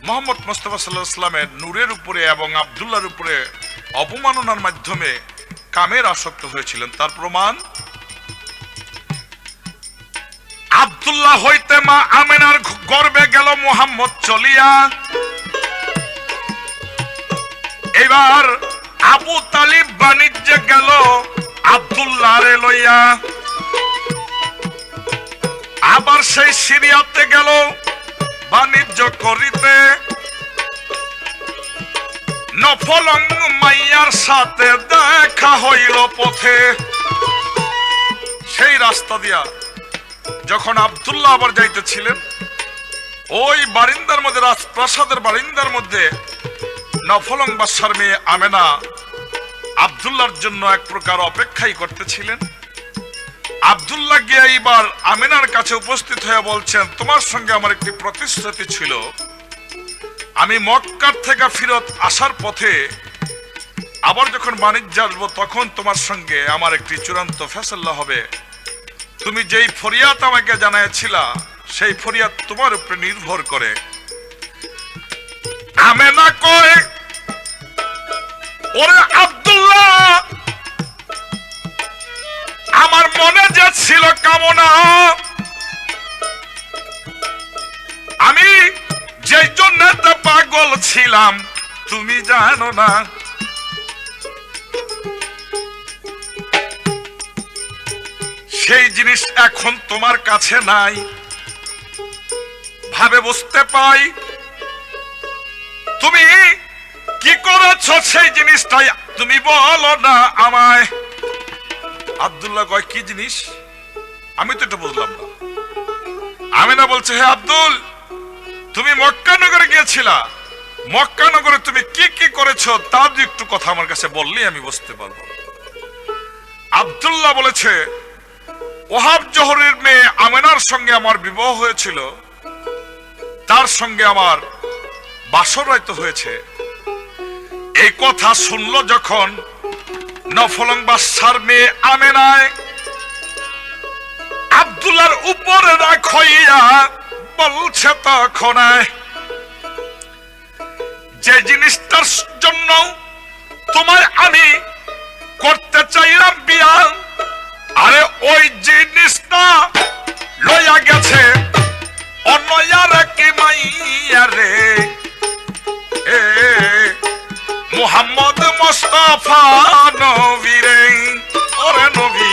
মুহাম্মদ মুস্তাফা সাল্লাল্লাহু আলাইহি ওয়াসাল্লামের নূরের উপরে এবং আব্দুল্লাহর উপরে অপমাননার মাধ্যমে কামের আসক্ত হয়েছিলেন। তার প্রমাণ আব্দুল্লাহ হইতে মা আমেনার গর্বে গেল মুহাম্মদ চলিয়া। এবার আবু তালিব বাণিজ্যে গেল আব্দুল্লাহরে লইয়া। আবার সেই সিরিয়াতে গেল বাণিজ্য করিতে। নফলং মাইয়ার সাথে দেখা হইল পথে। সেই রাস্তা দিয়া যখন আব্দুল্লাহ আবার যাইতেছিলেন, ওই বারিন্দার মধ্যে, রাজপ্রাসাদের বারিন্দার মধ্যে নফলং বাদশার মেয়ে আমেনা আব্দুল্লাহর জন্য এক প্রকার অপেক্ষাই করতেছিলেন। আব্দুল্লাহ গিয়ে এইবার আমেনার কাছে উপস্থিত হয়ে বলছেন, তোমার সঙ্গে আমার একটি প্রতিশ্রুতি ছিল, আমি মক্কার থেকে ফিরত আসার পথে আবার যখন বাণিজ্য আসবো তখন তোমার সঙ্গে আমার একটি চূড়ান্ত ফয়সালা হবে। তুমি যেই ফরিয়াদ আমাকে জানাইছিলা সেই ফরিয়াদ তোমার উপরে নির্ভর করে। আমেনা কয়, ওরে আব্দুল্লাহ, আমার মনে যে ছিল কামনা, আমি যেই জন্য পাগল ছিলাম তুমি জানো না। সেই জিনিস এখন তোমার কাছে নাই, ভাবে বুঝতে পাই। তুমি কি করেছ সেই জিনিসটাই তুমি বলো না আমায়। আব্দুল্লাহ কয়, কি জিনিস? আমি তো এটা বুঝলাম না। আমিনা বলছে, হে আব্দুল, তুমি মক্কা নগরে গিয়েছিলা, মক্কা নগরে তুমি কি কি করেছো তার একটু কথা আমার কাছে বললেই আমি বুঝতে পারবো। আব্দুল্লাহ বলেছে, ওহাব জোহরের মেয়ে আমেনার সঙ্গে আমার বিবাহ হয়েছিল, তার সঙ্গে আমার বাসরায়িত হয়েছে। এই কথা শুনলো যখন নফলং বাদশার মেয়ে আমেনায় আব্দুল্লাহর উপরে রাগ হইয়া বলছে, তখন যে জিনিসটার জন্য তোমায় আমি করতে চাইলাম বিয়া, আরে ওই জিনিসটা লইয়া গেছে অন্য কি মাইয়া রে। মুহাম্মদ মুস্তাফা নবী রে, ওরে নবী।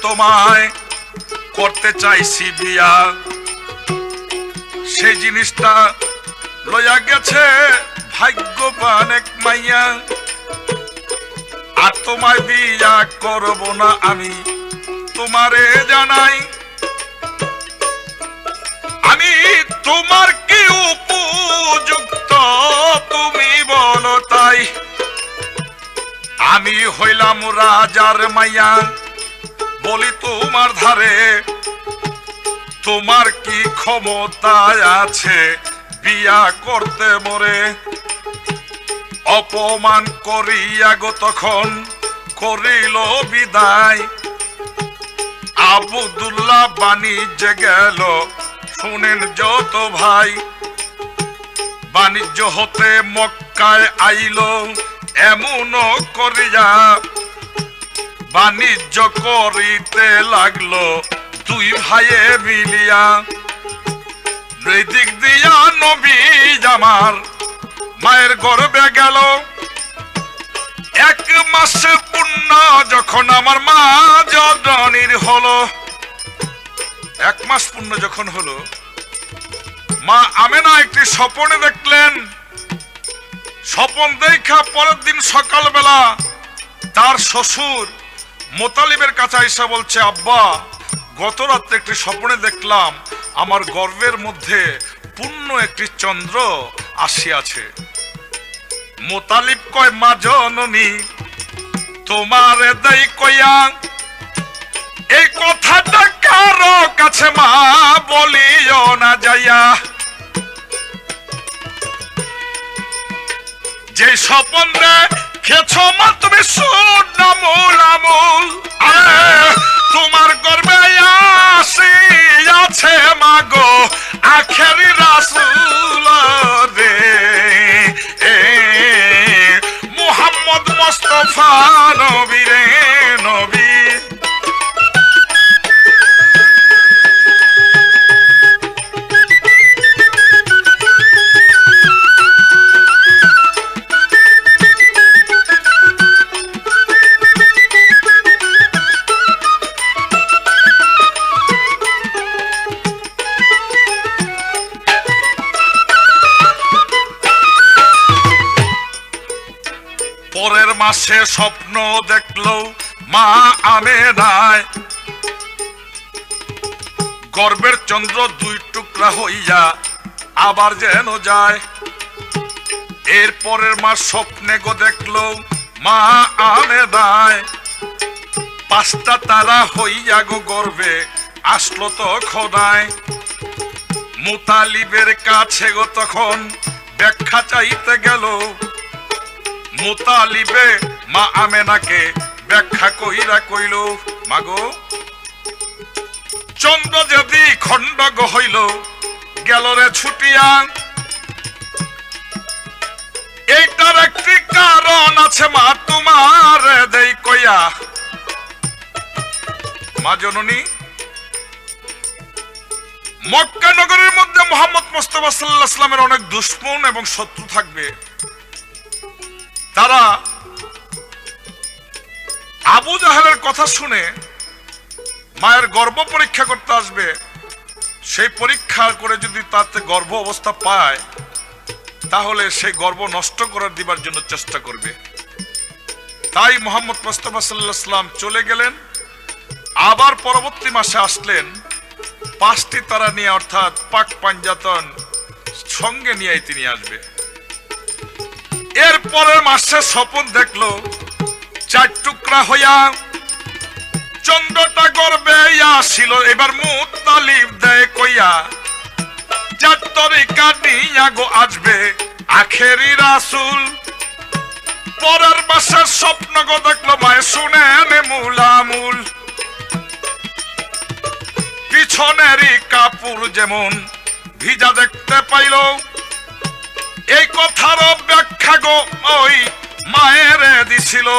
তোমায় করতে চাইছি বিয়া, সেই জিনিসটা লইয়া গেছে ভাগ্যবান এক মাইয়া। আর তোমায় বিয়া করব না আমি তোমারে জানাই। আমি তোমার কি উপযুক্ত তুমি বলো তাই। আমি হইলাম রাজার মাইয়া, বলি তোমার ধারে তোমার কি ক্ষমতা আছে বিয়া করতে মরে। অপমান করিয়া গো তখন করিল বিদায়। আব্দুল্লাহ বাণিজ্যে গেল, শুনেন যত ভাই। বাণিজ্য হতে মক্কায় আইল, এমন করিয়া বাণিজ্য করিতে লাগলো দুই ভাইয়ে মিলিয়া। দিক দিয়া নবী আমার মায়ের গর্ভে গেল, এক মাস পূর্ণ যখন আমার মা জননীর হলো। এক মাস পূর্ণ যখন হলো, মা আমেনা একটি স্বপ্নে দেখলেন। স্বপ্ন দেখা পরের দিন সকালবেলা তার শ্বশুর মোতালিবের কাছে এসে বলছে, আব্বা, গত রাত্রে একটি স্বপ্নে দেখলাম আমার গর্ভের মধ্যে পূর্ণ একটি চন্দ্র আসিয়াছে। মোতালিব কয়, মা জননী, তোমার দেই কইয়া এই কথাটা কারো কাছে মা বলিও না যাইয়া। যে স্বপ্ন দেখেছ মা তুমি সুনামুল আমুল, তোমার গর্বে আসিয়াছে মাগো আখেরি রাসূল রে। মুহাম্মদ মুস্তাফা নবী রে, নবী। পরের মাসে স্বপ্ন দেখলো মা আমেনায়, গর্বের চন্দ্র দুই টুকরা হইয়া আবার যেন যায়। এর পরের মাস স্বপ্নে গো দেখলো মা আমেনায়, পাঁচটা তারা হইয়া গো গর্বে আসলো তো খোদায়। মুতালিবের কাছে গো তখন ব্যাখ্যা চাইতে গেল, মুতালিবে মা আমেনাকে ব্যাখ্যা কইরা কইল, মাগো চন্দ্র যদি খণ্ড গো হইল গেল রে ছুটিয়া, এইটার একটি কারণ আছে মা তোমার দেই কইয়া। মা জননী, মক্কা নগরের মধ্যে মুহাম্মদ মুস্তাফা সাল্লাল্লাহু আলাইহি ওয়াসাল্লামের অনেক দুশমন এবং শত্রু থাকবে। তারা আবু জাহেলের কথা শুনে মায়ের গর্ভ পরীক্ষা করতে আসবে, সেই পরীক্ষা করে যদি তাতে গর্ভ অবস্থা পায় তাহলে সেই গর্ভ নষ্ট করে দিবার জন্য চেষ্টা করবে। তাই মুহাম্মদ মুস্তাফা সাল্লাল্লাহু আলাইহি ওয়াসাল্লাম চলে গেলেন, আবার পরবর্তী মাসে আসলেন পাঁচটি তারা নিয়ে, অর্থাৎ পাক পাঞ্জাতন সঙ্গে নিয়ে তিনি আসবে। এর পরের মাসে স্বপন দেখলো চার টুকরা হইয়া চন্দ্রটা গর্বে আসিল। এবার মুতালিব দেয় কইয়া, চার তরিকা নিয়া গো আসবে আখেরি রাসূল। পরের মাসের স্বপ্ন গো দেখলো মায়ে শুনেন মূলামূল, পিছনেরই কাপড় যেমন ভিজা দেখতে পাইল। এই কথার ব্যাখ্যা গো ওই মায়ের দিছিল।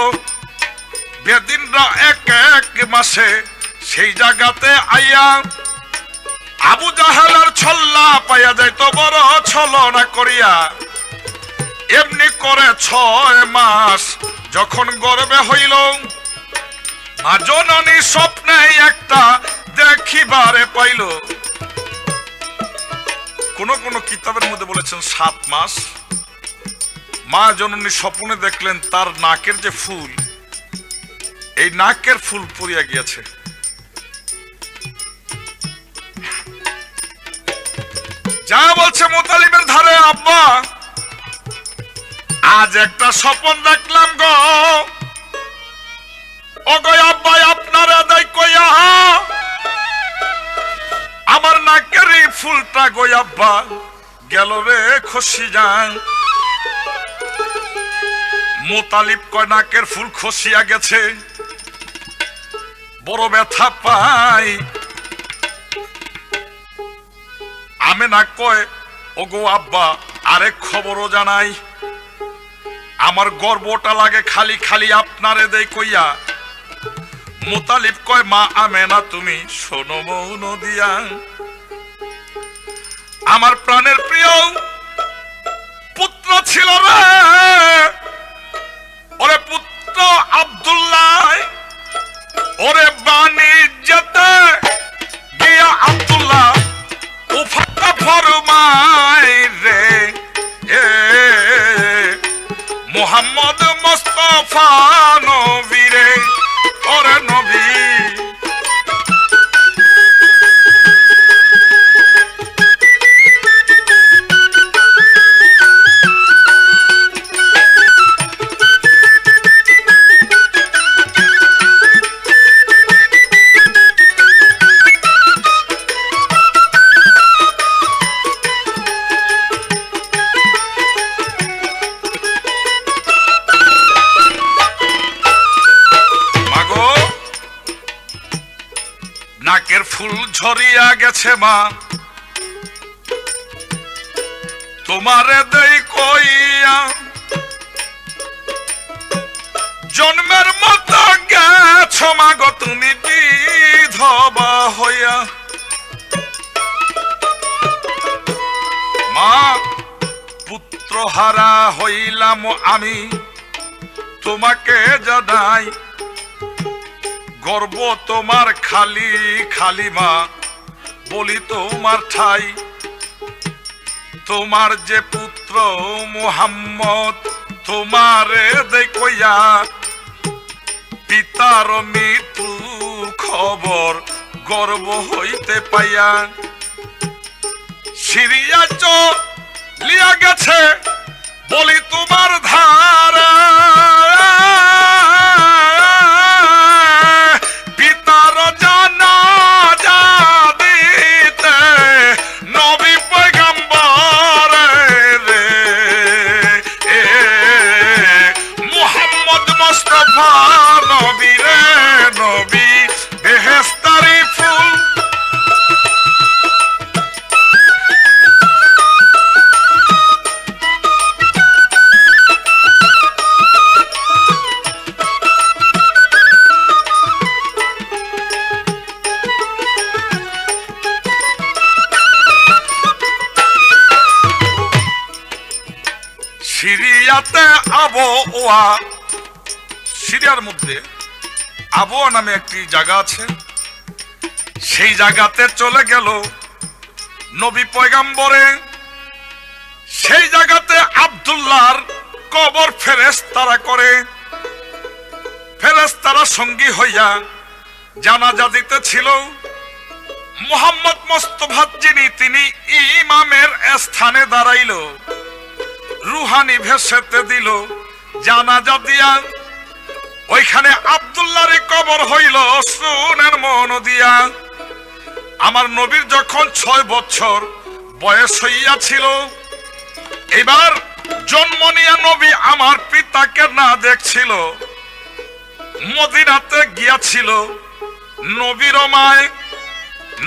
বেদিনরা এক এক মাসে সেই জায়গাতে আইয়া আবু জাহেলের ছল্লা পাইয়া যাইত বড় ছলনা করিয়া। এমনি করে 6 মাস যখন গর্বে হইল, মা জননী স্বপ্নে একটা দেখিবারে পাইল। কোন কোন কিতাবের মধ্যে বলেছেন 7 মাস। মা জননী স্বপ্নে দেখলেন তার নাকের যে ফুল, এই নাকের ফুল পড়িয়া গিয়েছে। যা বলছে মুতালিবের ধারে, আব্বা আজ একটা স্বপ্ন দেখলাম গো, ও গো আব্বা আপনারা দেই কইয়া আমার নাকের এই ফুলটা গো আব্বা গেল রে খসি যান। মুতালিব কয় নাকের ফুল খসিয়া গেছে, বড় ব্যথা পাই। আমেনা কয়, ও গো আব্বা আরেক খবরও জানাই, আমার গর্বটা লাগে খালি খালি আপনারে দেই কইয়া। মুতালিব কয়, মা আমেনা তুমি শোনো মৌন দিয়া, আমার প্রাণের প্রিয় পুত্র ছিল রে, ওরে পুত্র আব্দুল্লাহ, ওরে বাণিজ্যতে গিয়া আব্দুল্লাহ উফাতা ফরমায় রে, মুহাম্মদ মুস্তাফা নবী রে, ওরে নবী। নাকের ফুল ঝরিয়া গেছে মা তোমারে দেই কইয়া, জন্মের মতো গেছো মাগো তুমি বিধবা হইয়া। মা পুত্র হারা হইলাম আমি তোমাকে জানাই, গর্ব তোমার খালি খালি মা বলি তোমার ঠাই। তোমার যে পুত্র মুহাম্মদ তোমারে দেখইয়া পিতার মৃত্যু খবর গর্ব হইতে পাইয়া সিরিয়া লিয়া গেছে বলি তোমার ধারা পিতার জানাজা দিতে নবী পয়গম্বর রে মুহাম্মদ মুস্তাফা নবী রে নবী বেহেশতারি ফুল সিরিয়াতে আবওয়া সিরিয়ার মধ্যে আবওয়া নামে একটি জায়গা আছে সেই জায়গাতে চলে গেল নবী পয়গম্বরে সেই জায়গাতে আব্দুল্লাহর কবর ফেরেশতারা করে ফেরেশতারা সঙ্গী হইয়া জানাজা দিতেছিল মুহাম্মদ মুস্তাফা যিনি তিনি ইমামের স্থানে দাঁড়াইল রুহানি ভেসেতে দিল জানাজা দিয়া ওইখানে আব্দুল্লাহর কবর হইল শুনের মন দিয়া আমার নবীর যখন 6 বছর বয়স হইয়াছিল এবার জন্ম নিয়া নবী আমার পিতাকে না দেখছিল মদিনাতে গিয়াছিল নবীর মায়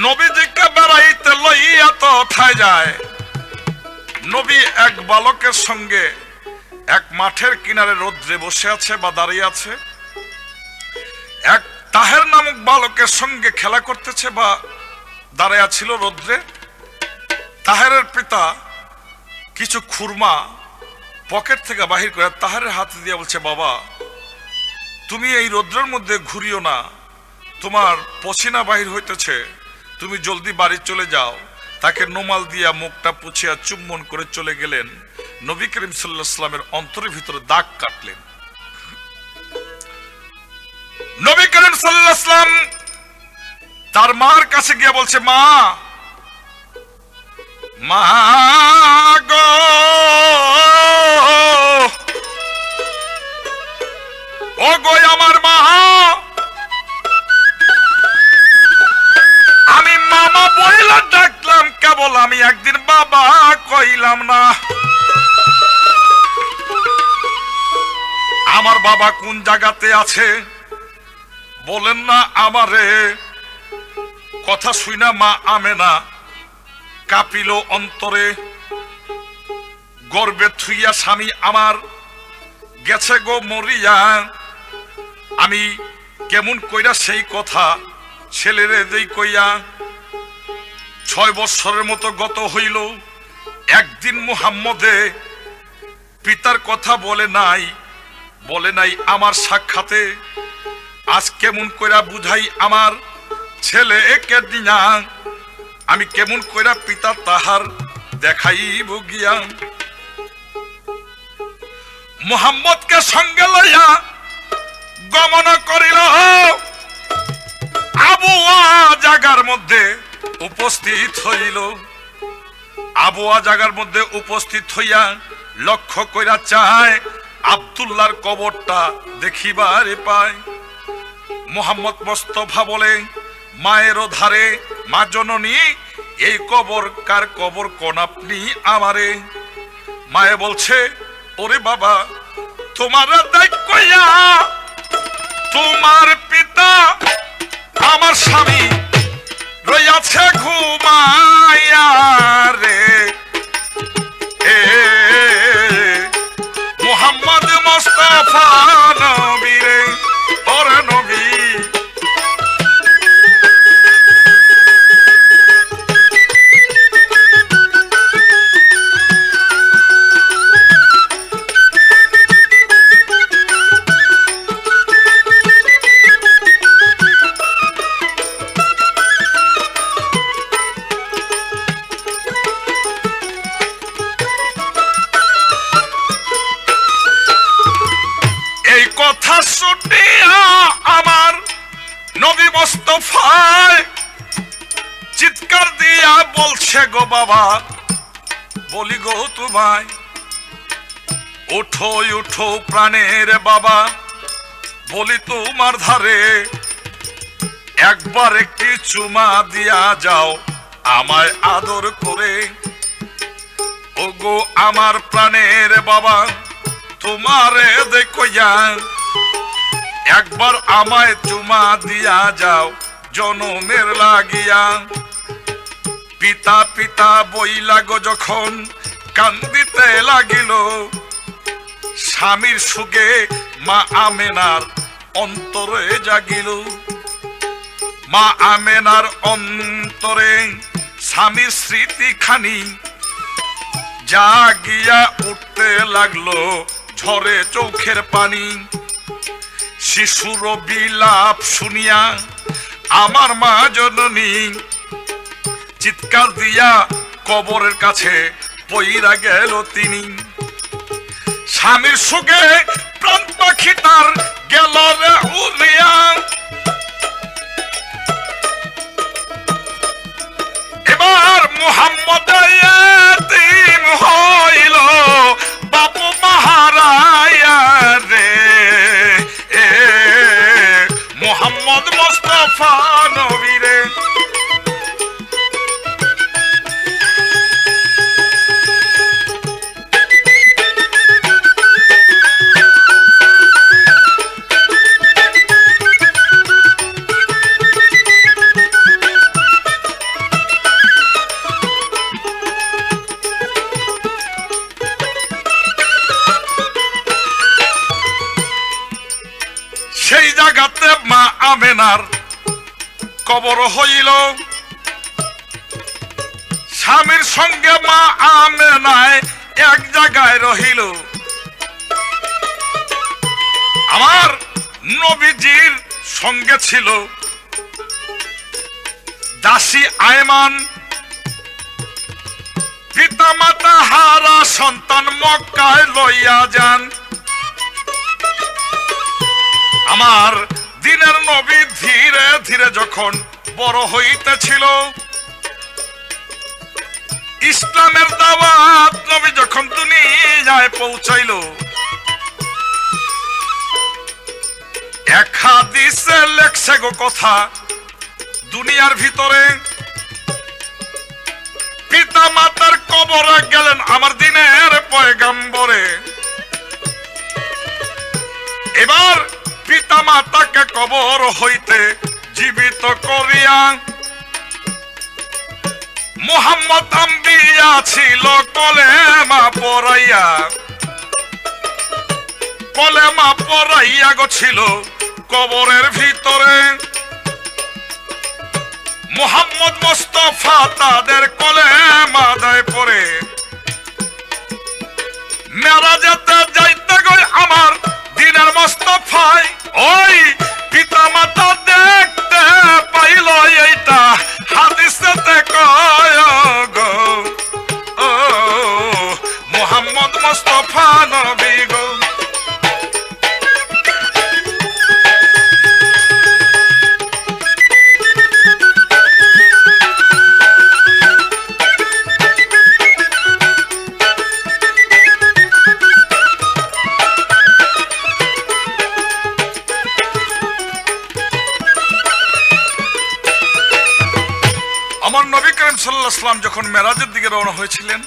নবীজিকে বেড়াইতে লইয়া তো থায় যায় নবী এক বালকের সঙ্গে এক মাঠের কিনারে রোদ্রে বসে আছে বা দাঁড়িয়ে আছে এক তাহের নামক বালকের সঙ্গে খেলা করতেছে বা দাঁড়িয়ে ছিল রোদ্রে তাহেরের পিতা কিছু খুরমা পকেট থেকে বাহির করে তাহেরের হাতে দিয়ে বলছে বাবা তুমি এই রোদ্রের মধ্যে ঘুরিও না তোমার পসিনা বাহির হইতেছে তুমি জলদি বাড়ি চলে যাও তাকে নোমাল দিয়া মুখটা পুছিয়া চুম্বন করে চলে গেলেন নবী করিম সাল্লাল্লাহু আলাইহি ওয়াসাল্লামের অন্তরের ভিতরে দাগ কাটলেন নবী করিম সাল্লাল্লাহু আলাইহি ওয়াসাল্লাম তার মার কাছে গিয়ে বলছে মা মা গো ও গো আমার মা আমি মামা বইলা ডাকলাম কেবল আমি একদিন বাবা কইলাম না আমার বাবা কোন জায়গাতে আছে বলেন না আমারে কথা শুইনা মা আমেনা কাঁপিল অন্তরে গর্বে থুইয়া স্বামী আমার গেছে গো মরিয়া আমি কেমন কইরা সেই কথা ছেলেরে দেই কইয়া 6 বছরের মতো গত হইল একদিন মুহাম্মদে পিতার কথা বলে নাই আমার সাক্ষাতে আজ কেমন কইরা বুঝাই আমার ছেলে একে দিয়া আমি কেমন কইরা পিতা তাহার দেখাইব গিয়া মুহাম্মদকে সঙ্গে লইয়া গমন করিল আবওয়া জায়গার মধ্যে উপস্থিত হইল আবওয়া জায়গার মধ্যে উপস্থিত হইয়া লক্ষ্য কইরা চায় আব্দুল্লাহর কবরটা দেখিবারে পায় মুহাম্মদ মুস্তাফা বলে মায়ের ধারে মা জননী এই কবর কার কবর কোন আপনি আমারে মায়ে বলছে ওরে বাবা তোমার দেখিয়া তোমার পিতা আমার স্বামী রইয়াছে ঘুমাইয়া রে মুহাম্মদ মুস্তাফা নবী রে ওরে নবী কথা শুনিয়া আমার নবী মুস্তাফায় চিৎকার দিয়া বলছে গো বাবা, বলি গো তোমায়, উঠো উঠো প্রাণের বাবা, বলি তোমার ধারে একবার একটি চুমা দিয়া যাও আমায় আদর করে। ওগো আমার প্রাণের বাবা, তোমারে দেখইয়া একবার আমায় চুমা দিয়া যাও জনমের লাগিয়া। পিতা পিতা বইলা গো যখন কান্দিতে লাগিল, স্বামীর সুগে মা আমেনার অন্তরে জাগিল। মা আমেনার অন্তরে স্বামীর স্মৃতিখানি জাগিয়া উঠতে লাগলো ঝরে চোখের পানি। শিশুর বিলাপ শুনিয়া আমার মা জননী চিৎকার দিয়া কবরের কাছে পইরা গেল তিনি। স্বামীর সুগে প্রাণ পাখি তার গেল রে উড়িয়া। এবার মুহাম্মদ এতিম হইল বাপু মাহারায়া রে। মুহাম্মদ মুস্তাফা নবী রে। সেই জায়গাতে মা আমেনার কবর হইল, স্বামীর সঙ্গে মা আমেনায় এক জায়গায় রহিল। আমার নবীজির সঙ্গে ছিল দাসী আয়মান। পিতা মাতা হারা সন্তান মক্কায় লইয়া যান। আমার দিনের নবী ধীরে ধীরে যখন বড় হইতেছিল, ইসলামের দাওয়াত নবী যখন দুনিয়ায় পৌঁছাইল, এক হাদিসে লেখছে গো কথা দুনিয়ার ভিতরে পিতা মাতার কবরে গেলেন আমার দিনের পয়গম্বরে। এবার পিতা মাতাকে কবর হইতে জীবিত করিয়া মুহাম্মদ আম্বিয়া ছিল কলেমা পড়াইয়া। কলেমা পড়াইয়া গো ছিল কবরের ভিতরে। মুহাম্মদ মুস্তাফা তাদের কলেমা দেয় পড়ে মেরাজেতে যাইতে গই আমার দিনের মুস্তাফায়। ওই পিতা মাতা দেখতে পাইল এইটা হাদিসেতে কয় গো, ও মুহাম্মদ মুস্তাফা নবী গো। আমার নবী করিম সাল্লাল্লাহু আলাইহি ওয়াসাল্লাম যখন মেরাজের দিকে রওনা হয়েছিলেন,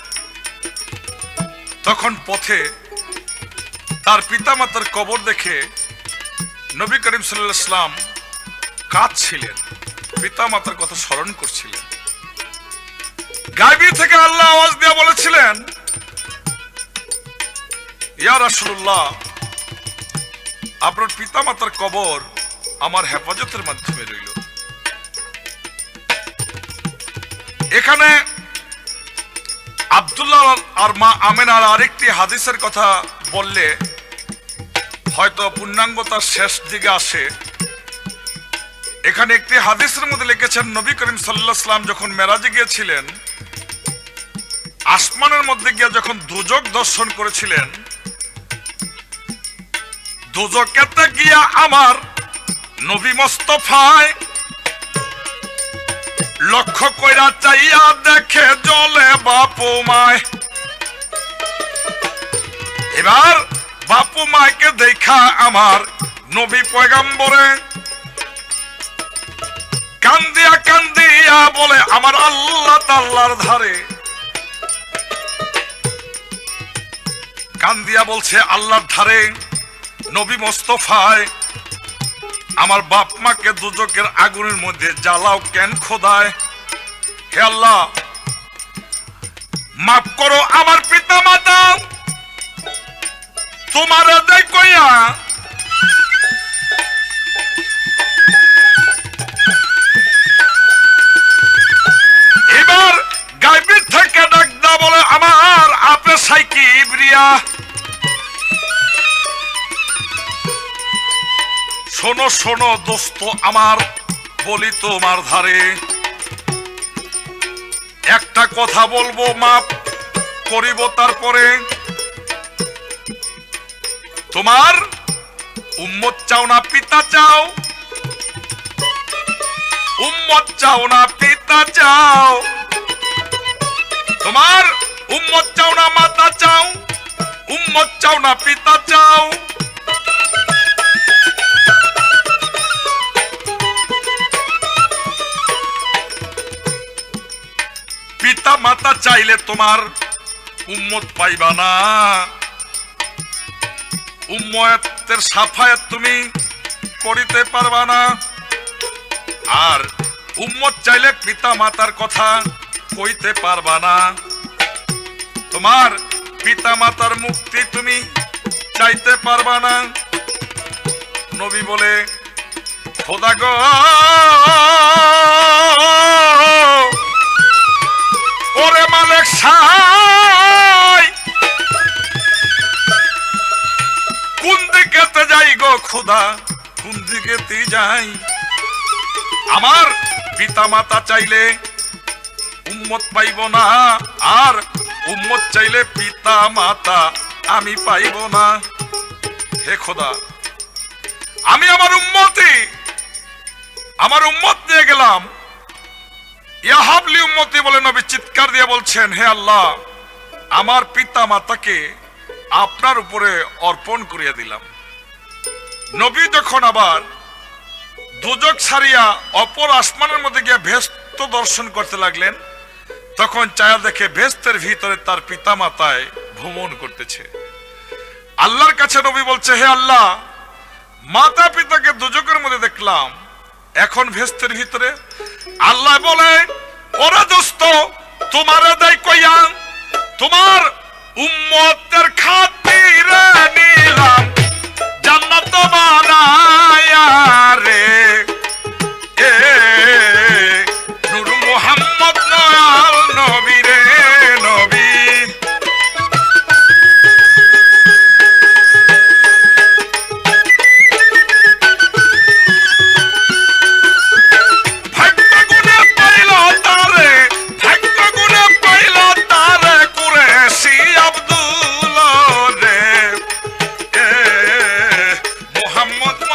তখন পথে তার পিতামাতার কবর দেখে নবী করিম সাল্লাল্লাহু আলাইহি ওয়াসাল্লাম কাঁদছিলেন, পিতামাতার কথা স্মরণ করছিলেন। গায়বী থেকে আল্লাহ আওয়াজ দিয়ে বলেছিলেন, ইয়া রাসূলুল্লাহ, আপনার পিতামাতার কবর আমার হেফাজতের মাধ্যমে রইল। এখানে আব্দুল্লাহ আর মা আমেনার আরেকটি হাদিসের কথা বললে হয়তো পূর্ণাঙ্গতার শেষ দিকে আসে। এখানে একটি হাদিসের মধ্যে লিখেছেন, নবী করিম সাল্লাল্লাহু আলাইহি ওয়াসাল্লাম যখন মেরাজে গিয়েছিলেন, আসমানের মধ্যে গিয়ে যখন দুজক দর্শন করেছিলেন, দোজকেতে গিয়া আমার নবী মোস্তফায় লক্ষ্য কইরা চাইয়া দেখে জলে বাপু মায়। এবার বাপু মায়কে দেখা আমার নবী পয়গম্বরে কান্দিয়া কান্দিয়া বলে আমার আল্লাহ তাআলার ধারে কান্দিয়া বলছে আল্লাহর ধারে নবী মোস্তফায় আমার বাপ মাকে দুজকের আগুনের মধ্যে জ্বালাও কেন খোদায়। হে আল্লাহ মাফ করো আমার পিতা মাতা তোমার দেয় কইয়া এবার গায়বীর থেকে ডাক দা বলে আমার আপে সাইকি ইব্রিয়া শোনো শোনো দোস্ত আমার বলি তোমার ধারে একটা কথা বলবো মাপ করিব তারপরে তোমার উম্মত চাও না পিতা চাও উম্মত চাও না পিতা চাও তোমার উম্মত চাও না মাতা চাও উম্মত চাও না পিতা চাও পিতা মাতা চাইলে তোমার উম্মত পাইবা না উম্মতের সাফায়াত তুমি করিতে পারবা না আর উম্মত চাইলে পিতা মাতার কথা কইতে পারবা না তোমার পিতা মাতার মুক্তি তুমি চাইতে পারবা না। নবী বলে খোদা গো ওরে মালিক সাই কোন দিকেতে যাই গো খোদা কোন দিকেতে যাই আমার পিতা মাতা চাইলে উম্মত পাইব না আর উম্মত চাইলে পিতা মাতা আমি পাইব না। হে খোদা আমি আমার উম্মত নিয়ে গেলাম ইয়া হাবলি উম্মতি বলে নবী চিৎকার দিয়ে বলছেন হে আল্লাহ আমার পিতা মাতাকে আপনার উপরে অর্পণ করিয়া দিলাম। নবী যখন আবার দুজক ছাড়িয়া অপর আসমানের মধ্যে গিয়ে ভেস্ত দর্শন করতে লাগলেন তখন চায়া দেখে ভেস্তের ভিতরে তার পিতা মাতায় ভ্রমণ করতেছে। আল্লাহর কাছে নবী বলছে হে আল্লাহ মাতা পিতাকে দুজকের মধ্যে দেখলাম এখন ভেস্তের ভিতরে। আল্লাহ বলে ওরে দোস্ত তোমার দেয় কইয়া তোমার উম্মতের খাতিরে নিলাম জান্নাত বানায়া রে এ নূর মুহাম্মদ নয়াল নবী রে নবী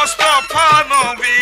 Mustafa Nabi